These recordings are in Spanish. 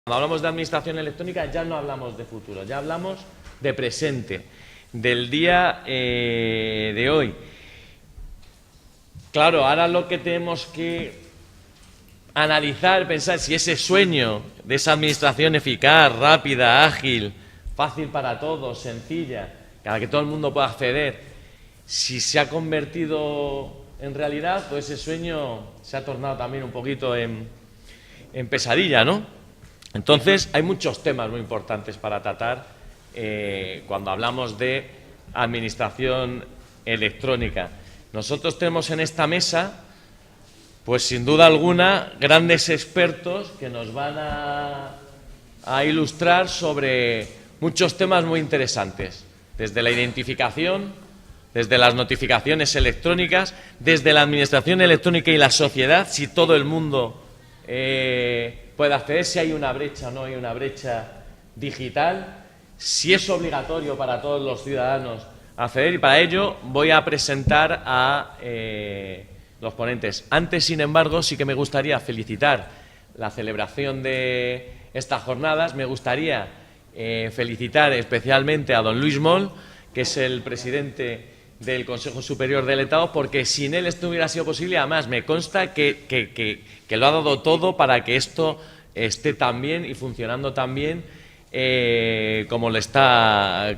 Cuando hablamos de administración electrónica ya no hablamos de futuro, ya hablamos de presente, del día de hoy. Claro, ahora lo que tenemos que analizar, pensar si ese sueño de esa administración eficaz, rápida, ágil, fácil para todos, sencilla, a la que todo el mundo pueda acceder, si se ha convertido en realidad, pues ese sueño se ha tornado también un poquito en pesadilla, ¿no? Entonces, hay muchos temas muy importantes para tratar cuando hablamos de administración electrónica. Nosotros tenemos en esta mesa, pues sin duda alguna, grandes expertos que nos van a ilustrar sobre muchos temas muy interesantes, desde la identificación, desde las notificaciones electrónicas, desde la administración electrónica y la sociedad, si todo el mundo puede acceder, si hay una brecha o no hay una brecha digital, si es obligatorio para todos los ciudadanos acceder, y para ello voy a presentar a los ponentes. Antes, sin embargo, sí que me gustaría felicitar la celebración de estas jornadas. Me gustaría felicitar especialmente a don Luis Moll, que es el presidente del Consejo Superior del Estado, porque sin él esto no hubiera sido posible. Además, me consta que lo ha dado todo para que esto esté tan bien y funcionando tan bien como lo está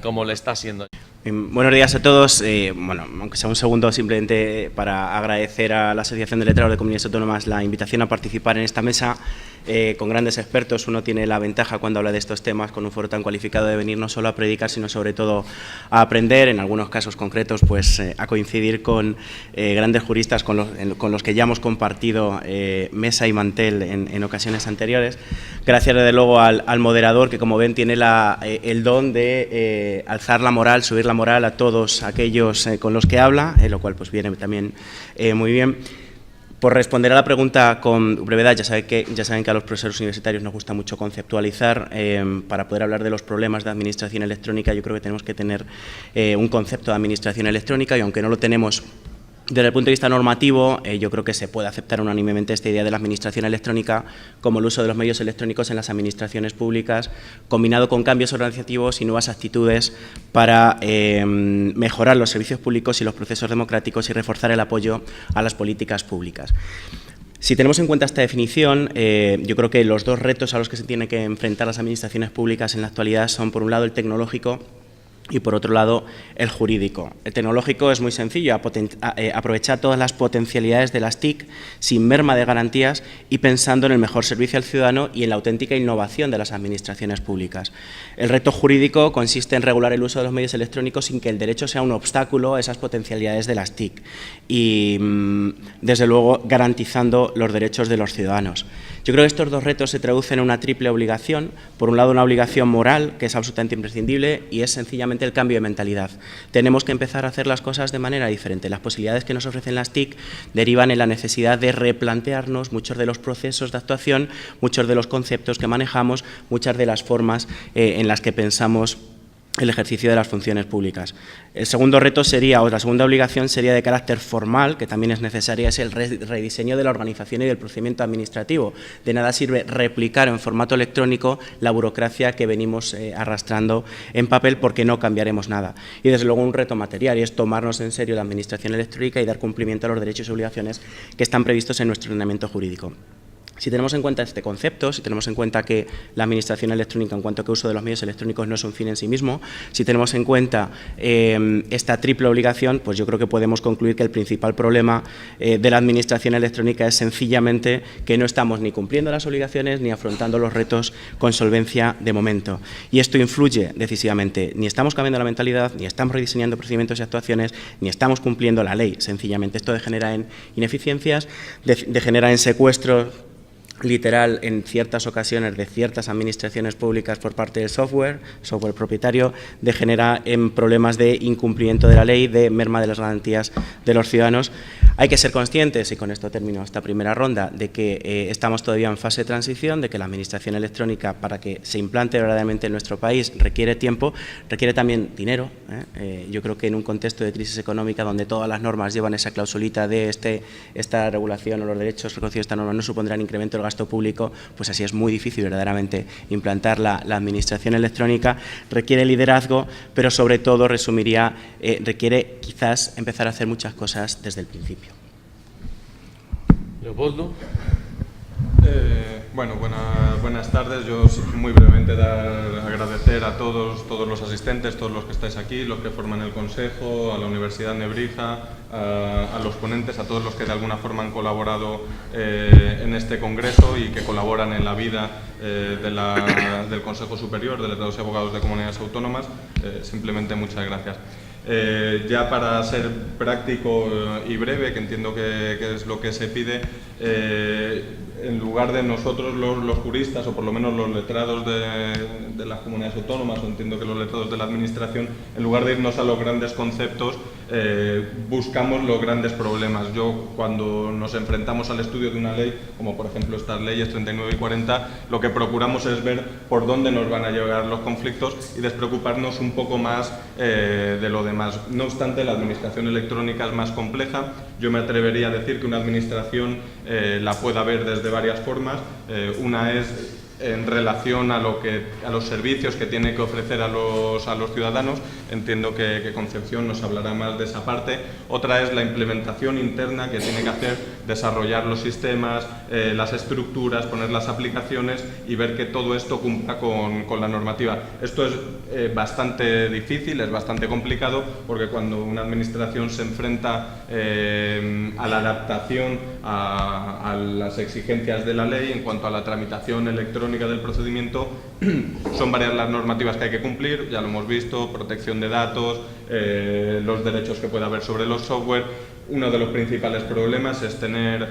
siendo. Buenos días a todos. Bueno, aunque sea un segundo, simplemente para agradecer a la Asociación de Letrados de Comunidades Autónomas la invitación a participar en esta mesa con grandes expertos. Uno tiene la ventaja cuando habla de estos temas con un foro tan cualificado de venir no solo a predicar, sino sobre todo a aprender, en algunos casos concretos, pues a coincidir con grandes juristas con los que ya hemos compartido mesa y mantel en ocasiones anteriores. Gracias, desde luego, al moderador, que como ven tiene el don de alzar la moral, subir la moral a todos aquellos con los que habla, lo cual pues viene también muy bien. Por responder a la pregunta con brevedad, ya saben que a los profesores universitarios nos gusta mucho conceptualizar. Para poder hablar de los problemas de administración electrónica, yo creo que tenemos que tener un concepto de administración electrónica, y aunque no lo tenemos desde el punto de vista normativo, yo creo que se puede aceptar unánimemente esta idea de la administración electrónica como el uso de los medios electrónicos en las administraciones públicas, combinado con cambios organizativos y nuevas actitudes para mejorar los servicios públicos y los procesos democráticos y reforzar el apoyo a las políticas públicas. Si tenemos en cuenta esta definición, yo creo que los dos retos a los que se tienen que enfrentar las administraciones públicas en la actualidad son, por un lado, el tecnológico y, por otro lado, el jurídico. El tecnológico es muy sencillo, aprovechar todas las potencialidades de las TIC sin merma de garantías y pensando en el mejor servicio al ciudadano y en la auténtica innovación de las administraciones públicas. El reto jurídico consiste en regular el uso de los medios electrónicos sin que el derecho sea un obstáculo a esas potencialidades de las TIC y, desde luego, garantizando los derechos de los ciudadanos. Yo creo que estos dos retos se traducen en una triple obligación. Por un lado, una obligación moral, que es absolutamente imprescindible, y es sencillamente el cambio de mentalidad. Tenemos que empezar a hacer las cosas de manera diferente. Las posibilidades que nos ofrecen las TIC derivan en la necesidad de replantearnos muchos de los procesos de actuación, muchos de los conceptos que manejamos, muchas de las formas en las que pensamos el ejercicio de las funciones públicas. El segundo reto sería, o la segunda obligación sería de carácter formal, que también es necesaria, es el rediseño de la organización y del procedimiento administrativo. De nada sirve replicar en formato electrónico la burocracia que venimos arrastrando en papel, porque no cambiaremos nada. Y desde luego un reto material, y es tomarnos en serio la administración electrónica y dar cumplimiento a los derechos y obligaciones que están previstos en nuestro ordenamiento jurídico. Si tenemos en cuenta este concepto, si tenemos en cuenta que la administración electrónica en cuanto a uso de los medios electrónicos no es un fin en sí mismo, si tenemos en cuenta esta triple obligación, pues yo creo que podemos concluir que el principal problema de la administración electrónica es sencillamente que no estamos ni cumpliendo las obligaciones ni afrontando los retos con solvencia de momento. Y esto influye decisivamente. Ni estamos cambiando la mentalidad, ni estamos rediseñando procedimientos y actuaciones, ni estamos cumpliendo la ley. Sencillamente esto degenera en ineficiencias, degenera en secuestros literal en ciertas ocasiones de ciertas administraciones públicas por parte del software propietario, degenera en problemas de incumplimiento de la ley, de merma de las garantías de los ciudadanos. Hay que ser conscientes, y con esto termino esta primera ronda, de que estamos todavía en fase de transición, de que la administración electrónica, para que se implante verdaderamente en nuestro país, requiere tiempo, requiere también dinero. Yo creo que en un contexto de crisis económica donde todas las normas llevan esa clausulita de esta regulación o los derechos reconocidos de esta norma no supondrán incremento del gasto público, pues así es muy difícil verdaderamente implantar la administración electrónica. Requiere liderazgo, pero sobre todo requiere quizás empezar a hacer muchas cosas desde el principio. Leopoldo. Bueno, buenas tardes. Yo muy brevemente agradecer a todos los asistentes, todos los que estáis aquí, los que forman el Consejo, a la Universidad Nebrija, a los ponentes, a todos los que de alguna forma han colaborado en este congreso y que colaboran en la vida del Consejo Superior de Letrados y Abogados de Comunidades Autónomas. Simplemente muchas gracias. Ya para ser práctico y breve, que entiendo que es lo que se pide, en lugar de nosotros los juristas, o por lo menos los letrados de las comunidades autónomas, o entiendo que los letrados de la administración, en lugar de irnos a los grandes conceptos, buscamos los grandes problemas. Yo, cuando nos enfrentamos al estudio de una ley, como por ejemplo estas leyes 39 y 40, lo que procuramos es ver por dónde nos van a llegar los conflictos y despreocuparnos un poco más de lo demás. No obstante, la administración electrónica es más compleja. Yo me atrevería a decir que una administración la pueda ver desde varias formas. Una es en relación a los servicios que tiene que ofrecer a los ciudadanos. Entiendo que Concepción nos hablará más de esa parte. Otra es la implementación interna que tiene que hacer, desarrollar los sistemas, las estructuras, poner las aplicaciones y ver que todo esto cumpla con la normativa. Esto es bastante difícil, es bastante complicado, porque cuando una administración se enfrenta a la adaptación a las exigencias de la ley en cuanto a la tramitación electrónica del procedimiento, son varias las normativas que hay que cumplir, ya lo hemos visto: protección de datos, los derechos que puede haber sobre los software. Uno de los principales problemas es tener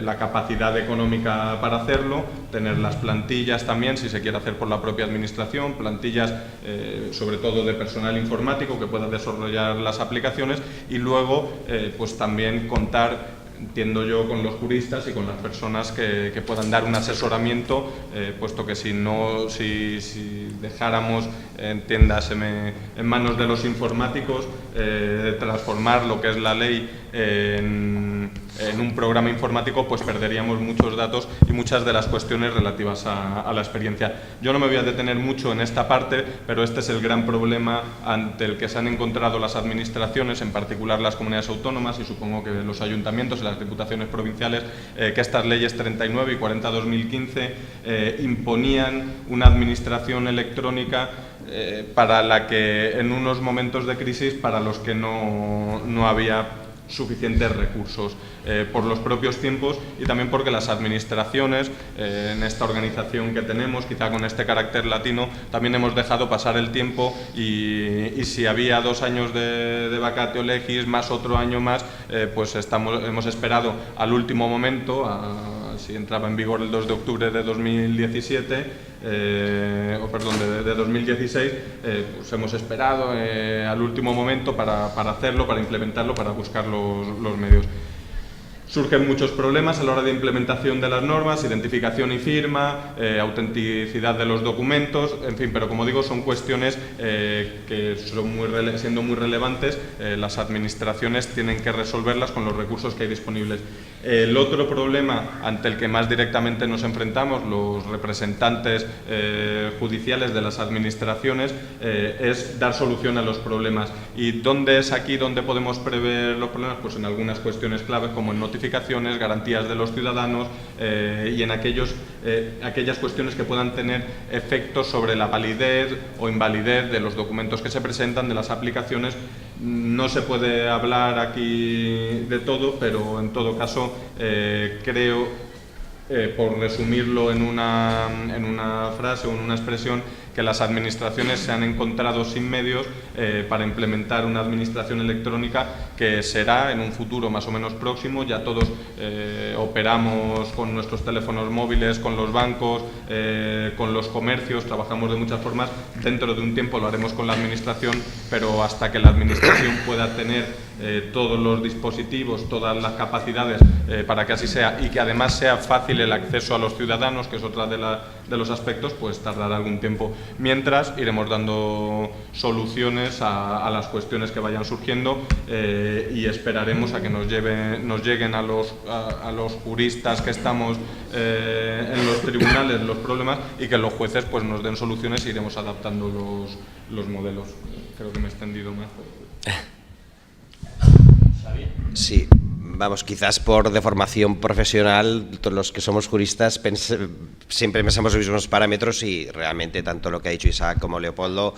la capacidad económica para hacerlo, tener las plantillas también, si se quiere hacer por la propia administración, plantillas sobre todo de personal informático que pueda desarrollar las aplicaciones, y luego pues también contar, entiendo yo, con los juristas y con las personas que puedan dar un asesoramiento, puesto que si dejáramos, entiéndaseme, en manos de los informáticos, transformar lo que es la ley en un programa informático, pues perderíamos muchos datos y muchas de las cuestiones relativas a la experiencia. Yo no me voy a detener mucho en esta parte, pero este es el gran problema ante el que se han encontrado las administraciones, en particular las comunidades autónomas y supongo que los ayuntamientos y las diputaciones provinciales, que estas leyes 39 y 40/2015 imponían una administración electrónica para la que en unos momentos de crisis para los que no había suficientes recursos, por los propios tiempos y también porque las administraciones, en esta organización que tenemos, quizá con este carácter latino, también hemos dejado pasar el tiempo y si había 2 años de vacatio legis más otro año más, pues hemos esperado al último momento, si entraba en vigor el 2 de octubre de 2017, de 2016, pues hemos esperado al último momento para hacerlo, para implementarlo, para buscar los medios. Surgen muchos problemas a la hora de implementación de las normas, identificación y firma, autenticidad de los documentos, en fin, pero como digo, son cuestiones que siendo muy relevantes, las administraciones tienen que resolverlas con los recursos que hay disponibles. El otro problema ante el que más directamente nos enfrentamos los representantes judiciales de las administraciones es dar solución a los problemas. ¿Y dónde es aquí donde podemos prever los problemas? Pues en algunas cuestiones claves, como en notificaciones, garantías de los ciudadanos y en aquellas cuestiones que puedan tener efectos sobre la validez o invalidez de los documentos que se presentan, de las aplicaciones. No se puede hablar aquí de todo, pero en todo caso creo, por resumirlo en una frase o en una expresión, que las administraciones se han encontrado sin medios para implementar una administración electrónica que será en un futuro más o menos próximo. Ya todos operamos con nuestros teléfonos móviles, con los bancos, con los comercios, trabajamos de muchas formas. Dentro de un tiempo lo haremos con la administración, pero hasta que la administración pueda tener todos los dispositivos, todas las capacidades para que así sea y que además sea fácil el acceso a los ciudadanos, que es otra de los aspectos, pues tardará algún tiempo. mientras iremos dando soluciones a las cuestiones que vayan surgiendo y esperaremos a que nos lleguen a los juristas que estamos en los tribunales los problemas y que los jueces pues nos den soluciones e iremos adaptando los modelos. Creo que me he extendido más. Sí, vamos, quizás por deformación profesional, todos los que somos juristas siempre pensamos los mismos parámetros y realmente tanto lo que ha dicho Isaac como Leopoldo,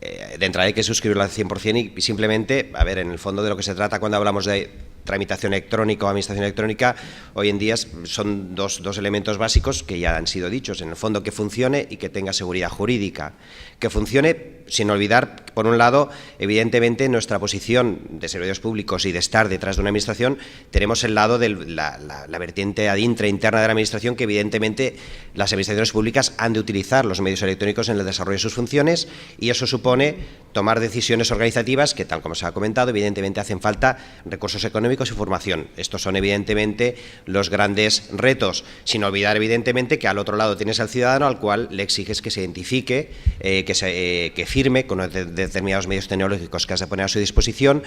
de entrada hay que suscribirlo al 100% y simplemente, a ver, en el fondo de lo que se trata cuando hablamos de tramitación electrónica o administración electrónica, hoy en día son dos elementos básicos que ya han sido dichos. En el fondo, que funcione y que tenga seguridad jurídica. Que funcione sin olvidar, por un lado, evidentemente, nuestra posición de servidores públicos y de estar detrás de una administración, tenemos el lado de la vertiente interna de la administración, que evidentemente las administraciones públicas han de utilizar los medios electrónicos en el desarrollo de sus funciones y eso supone tomar decisiones organizativas que, tal como se ha comentado, evidentemente hacen falta recursos económicos y formación. Estos son evidentemente los grandes retos, sin olvidar evidentemente que al otro lado tienes al ciudadano al cual le exiges que se identifique, que firme con determinados medios tecnológicos que has de poner a su disposición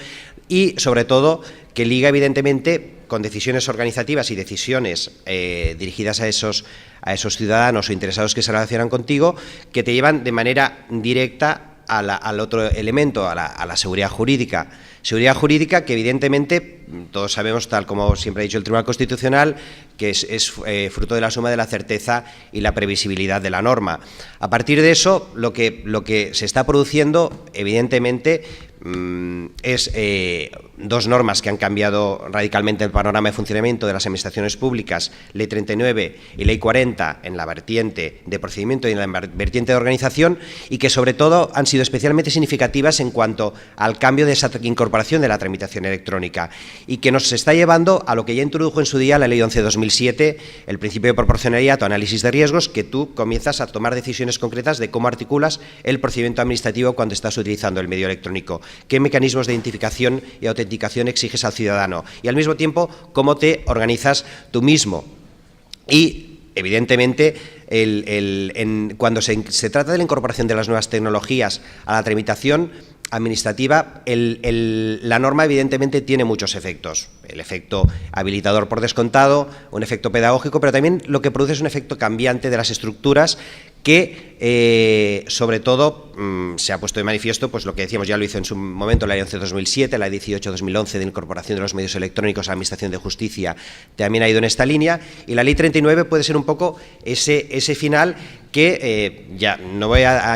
y sobre todo que liga evidentemente con decisiones organizativas y decisiones dirigidas a esos ciudadanos o interesados que se relacionan contigo, que te llevan de manera directa al otro elemento, a la seguridad jurídica. Seguridad jurídica que evidentemente todos sabemos, tal como siempre ha dicho el Tribunal Constitucional, que es fruto de la suma de la certeza y la previsibilidad de la norma. A partir de eso, lo que se está produciendo, evidentemente, es dos normas que han cambiado radicalmente el panorama de funcionamiento de las administraciones públicas, Ley 39 y Ley 40, en la vertiente de procedimiento y en la vertiente de organización, y que sobre todo han sido especialmente significativas en cuanto al cambio de esa incorporación de la tramitación electrónica, y que nos está llevando a lo que ya introdujo en su día la Ley 11/2007, el principio de proporcionalidad o análisis de riesgos, que tú comienzas a tomar decisiones concretas de cómo articulas el procedimiento administrativo cuando estás utilizando el medio electrónico, qué mecanismos de identificación y autenticación exiges al ciudadano y al mismo tiempo cómo te organizas tú mismo. Y evidentemente, cuando se trata de la incorporación de las nuevas tecnologías a la tramitación administrativa, la norma evidentemente tiene muchos efectos. El efecto habilitador por descontado, un efecto pedagógico, pero también lo que produce es un efecto cambiante de las estructuras que, sobre todo, se ha puesto de manifiesto, pues lo que decíamos, ya lo hizo en su momento la Ley 11/2007, la Ley 18/2011 de incorporación de los medios electrónicos a la Administración de Justicia, también ha ido en esta línea, y la Ley 39 puede ser un poco ese final que ya no voy a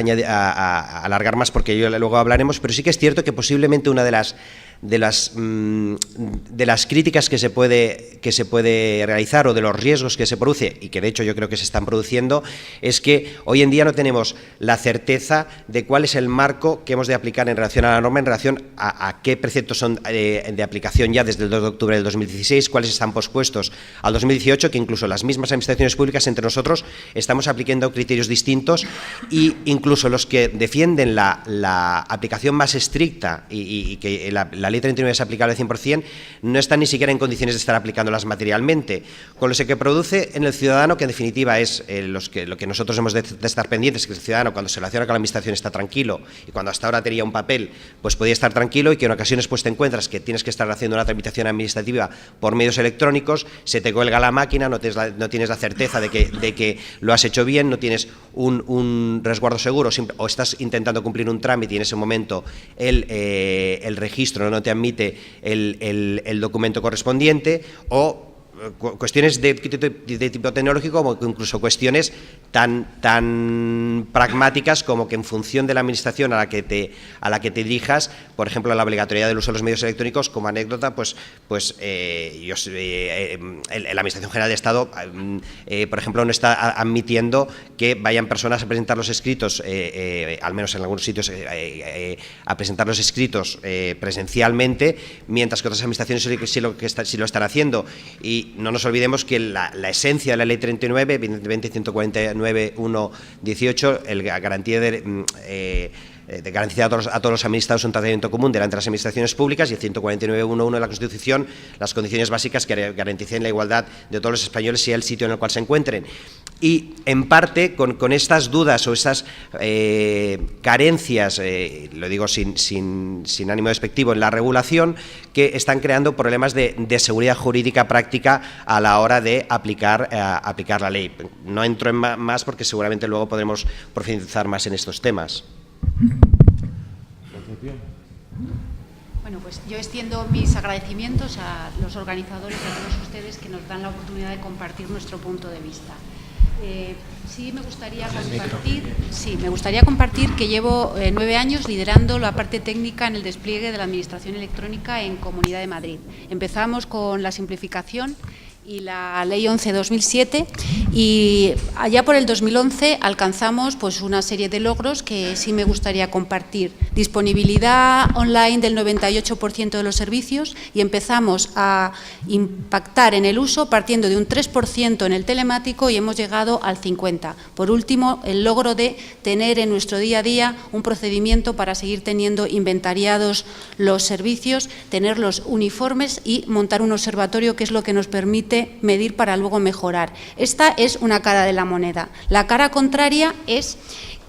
alargar más porque luego hablaremos, pero sí que es cierto que posiblemente una de las críticas que se puede realizar o de los riesgos que se produce, y que de hecho yo creo que se están produciendo, es que hoy en día no tenemos la certeza de cuál es el marco que hemos de aplicar en relación a la norma, en relación a qué preceptos son de aplicación ya desde el 2 de octubre del 2016, cuáles están pospuestos al 2018, que incluso las mismas administraciones públicas entre nosotros estamos aplicando criterios distintos, y incluso los que defienden la aplicación más estricta y que la Ley 39 es aplicable al 100%, no están ni siquiera en condiciones de estar aplicándolas materialmente, con lo que produce en el ciudadano, que en definitiva es lo que nosotros hemos de estar pendientes, que el ciudadano cuando se relaciona con la administración está tranquilo, y cuando hasta ahora tenía un papel pues podía estar tranquilo, y que en ocasiones pues te encuentras que tienes que estar haciendo una tramitación administrativa por medios electrónicos, se te cuelga la máquina, no tienes la certeza de que lo has hecho bien, no tienes un resguardo seguro, o estás intentando cumplir un trámite y en ese momento el registro no te admite el documento correspondiente, o cuestiones de tipo tecnológico, como incluso cuestiones tan pragmáticas como que en función de la administración a la que te dirijas, por ejemplo, la obligatoriedad del uso de los medios electrónicos, como anécdota, la Administración General de Estado, por ejemplo, no está admitiendo que vayan personas a presentar los escritos, al menos en algunos sitios, a presentar los escritos presencialmente, mientras que otras administraciones sí lo están haciendo. Y no nos olvidemos que la esencia de la Ley 39, evidentemente 149.1.18, la garantía de de garantizar a todos los administrados un tratamiento común delante de las administraciones públicas, y el 149.1.1 de la Constitución, las condiciones básicas que garanticen la igualdad de todos los españoles, sea el sitio en el cual se encuentren. Y, en parte, con estas dudas o estas carencias, lo digo sin ánimo despectivo, en la regulación, que están creando problemas de seguridad jurídica práctica a la hora de aplicar la ley. No entro en más porque seguramente luego podremos profundizar más en estos temas. Bueno, pues yo extiendo mis agradecimientos a los organizadores y a todos ustedes que nos dan la oportunidad de compartir nuestro punto de vista. Sí, me gustaría compartir que llevo 9 años liderando la parte técnica en el despliegue de la Administración electrónica en Comunidad de Madrid. Empezamos con la simplificación y la Ley 11/2007, y allá por el 2011 alcanzamos pues una serie de logros que sí me gustaría compartir. Disponibilidad online del 98% de los servicios, y empezamos a impactar en el uso partiendo de un 3% en el telemático y hemos llegado al 50%. Por último, el logro de tener en nuestro día a día un procedimiento para seguir teniendo inventariados los servicios, tenerlos uniformes y montar un observatorio, que es lo que nos permite medir para luego mejorar. Esta es una cara de la moneda. La cara contraria es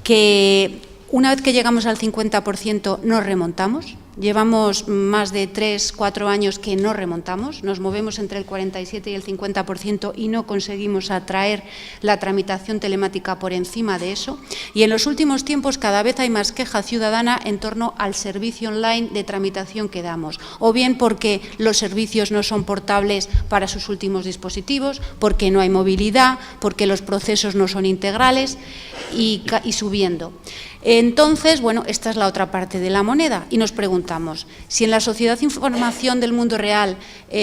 que una vez que llegamos al 50% nos remontamos. Llevamos más de 3-4 años que no remontamos, nos movemos entre el 47 y el 50% y no conseguimos atraer la tramitación telemática por encima de eso. Y en los últimos tiempos cada vez hay más queja ciudadana en torno al servicio online de tramitación que damos, o bien porque los servicios no son portables para sus últimos dispositivos, porque no hay movilidad, porque los procesos no son integrales y subiendo. Entonces, bueno, esta es la otra parte de la moneda y nos preguntamos, si en la sociedad de información del mundo real,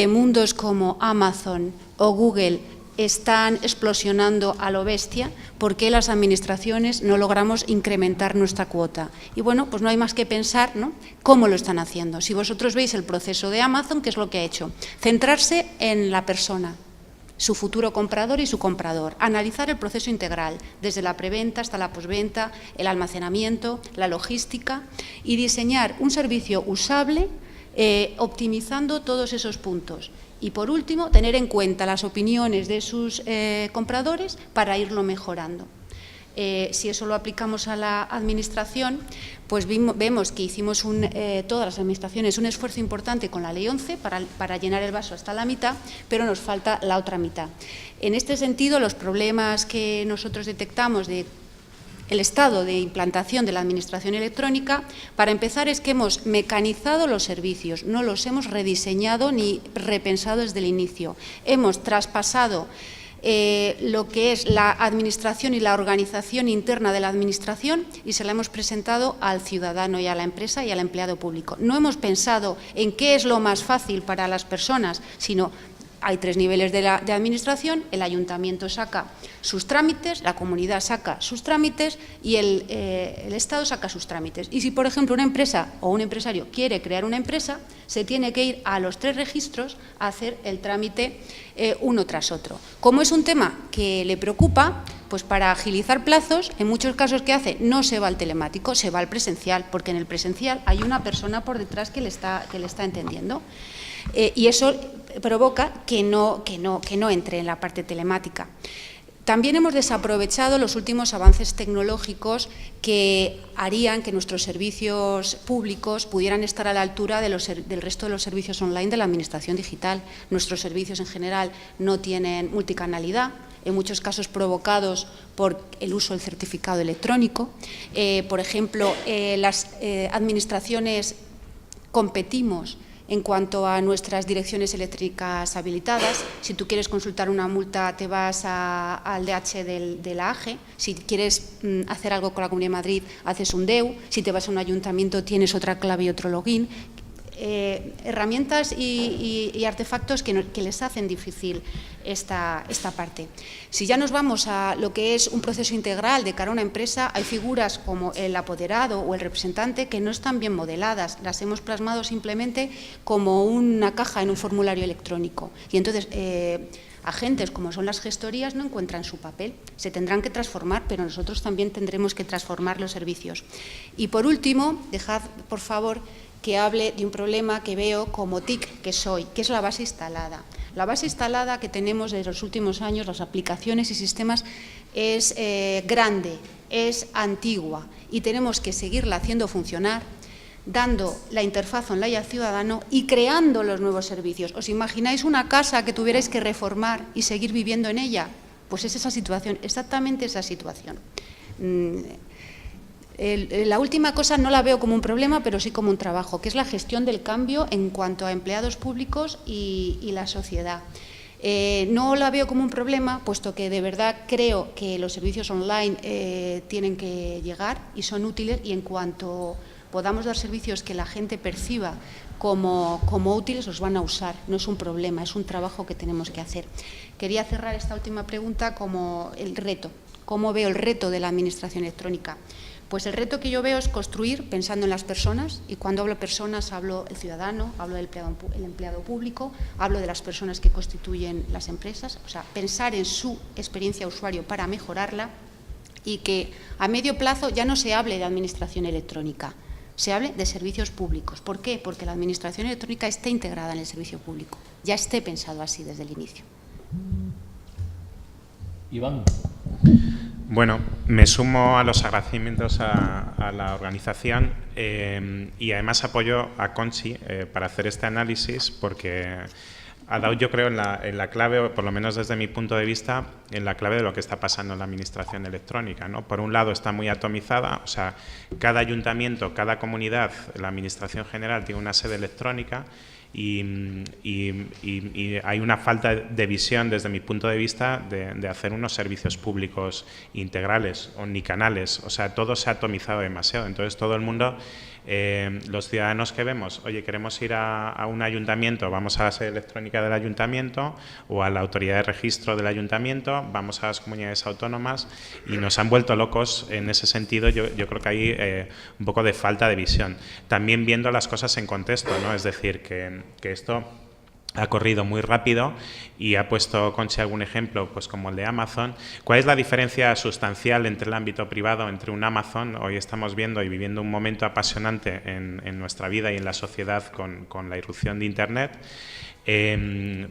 mundos como Amazon o Google están explosionando a lo bestia, ¿por qué las administraciones no logramos incrementar nuestra cuota? Y bueno, pues no hay más que pensar, ¿no?, cómo lo están haciendo. Si vosotros veis el proceso de Amazon, ¿qué es lo que ha hecho? Centrarse en la persona, su futuro comprador y su comprador, analizar el proceso integral, desde la preventa hasta la postventa, el almacenamiento, la logística, y diseñar un servicio usable optimizando todos esos puntos. Y, por último, tener en cuenta las opiniones de sus compradores para irlo mejorando. Si eso lo aplicamos a la Administración, pues vemos que hicimos todas las Administraciones un esfuerzo importante con la Ley 11 para llenar el vaso hasta la mitad, pero nos falta la otra mitad. En este sentido, los problemas que nosotros detectamos de el estado de implantación de la Administración electrónica, para empezar, es que hemos mecanizado los servicios, no los hemos rediseñado ni repensado desde el inicio. Hemos traspasado lo que es la administración y la organización interna de la administración y se la hemos presentado al ciudadano y a la empresa y al empleado público. No hemos pensado en qué es lo más fácil para las personas, sino hay 3 niveles de administración, el ayuntamiento saca sus trámites, la comunidad saca sus trámites y el Estado saca sus trámites. Y si, por ejemplo, una empresa o un empresario quiere crear una empresa, se tiene que ir a los 3 registros a hacer el trámite uno tras otro. Como es un tema que le preocupa, pues para agilizar plazos, en muchos casos, ¿qué hace? No se va al telemático, se va al presencial, porque en el presencial hay una persona por detrás que le está entendiendo. Y eso provoca que no entre en la parte telemática. También hemos desaprovechado los últimos avances tecnológicos que harían que nuestros servicios públicos pudieran estar a la altura del resto de los servicios online de la Administración digital. Nuestros servicios en general no tienen multicanalidad, en muchos casos provocados por el uso del certificado electrónico. Por ejemplo, las administraciones competimos en cuanto a nuestras direcciones eléctricas habilitadas. Si tú quieres consultar una multa, te vas al DH de la AGE. Si quieres hacer algo con la Comunidad de Madrid, haces un DEU. Si te vas a un ayuntamiento, tienes otra clave y otro login. Herramientas y artefactos que les hacen difícil esta parte. Si ya nos vamos a lo que es un proceso integral de cara a una empresa, hay figuras como el apoderado o el representante que no están bien modeladas, las hemos plasmado simplemente como una caja en un formulario electrónico. Y entonces agentes como son las gestorías no encuentran su papel. Se tendrán que transformar, pero nosotros también tendremos que transformar los servicios. Y por último, dejad, por favor, que hable de un problema que veo como TIC que soy, que es la base instalada. La base instalada que tenemos desde los últimos años, las aplicaciones y sistemas, es grande, es antigua y tenemos que seguirla haciendo funcionar, dando la interfaz online al ciudadano y creando los nuevos servicios. ¿Os imagináis una casa que tuvierais que reformar y seguir viviendo en ella? Pues es esa situación, exactamente esa situación. La última cosa no la veo como un problema, pero sí como un trabajo, que es la gestión del cambio en cuanto a empleados públicos y la sociedad. No la veo como un problema, puesto que de verdad creo que los servicios online tienen que llegar y son útiles, y en cuanto podamos dar servicios que la gente perciba como útiles, los van a usar. No es un problema, es un trabajo que tenemos que hacer. Quería cerrar esta última pregunta como el reto. ¿Cómo veo el reto de la Administración electrónica? Pues el reto que yo veo es construir pensando en las personas, y cuando hablo de personas hablo del ciudadano, hablo del empleado público, hablo de las personas que constituyen las empresas, o sea, pensar en su experiencia usuario para mejorarla, y que a medio plazo ya no se hable de administración electrónica, se hable de servicios públicos. ¿Por qué? Porque la administración electrónica esté integrada en el servicio público, ya esté pensado así desde el inicio. Iván. Bueno, me sumo a los agradecimientos a la organización y además apoyo a Conchi para hacer este análisis, porque ha dado, yo creo, en la clave, o por lo menos desde mi punto de vista, en la clave de lo que está pasando en la administración electrónica, ¿no? Por un lado está muy atomizada, o sea, cada ayuntamiento, cada comunidad, la administración general tiene una sede electrónica, y hay una falta de visión, desde mi punto de vista, de hacer unos servicios públicos integrales, omnicanales. O sea, todo se ha atomizado demasiado. Entonces, todo el mundo, los ciudadanos que vemos, oye, queremos ir a un ayuntamiento, vamos a la sede electrónica del ayuntamiento, o a la autoridad de registro del ayuntamiento, vamos a las comunidades autónomas, y nos han vuelto locos en ese sentido. Yo creo que hay un poco de falta de visión. También viendo las cosas en contexto, ¿no? Es decir, que esto ha corrido muy rápido, y ha puesto Conchi algún ejemplo, pues como el de Amazon. ¿Cuál es la diferencia sustancial entre el ámbito privado, entre un Amazon? Hoy estamos viendo y viviendo un momento apasionante en nuestra vida y en la sociedad con la irrupción de Internet.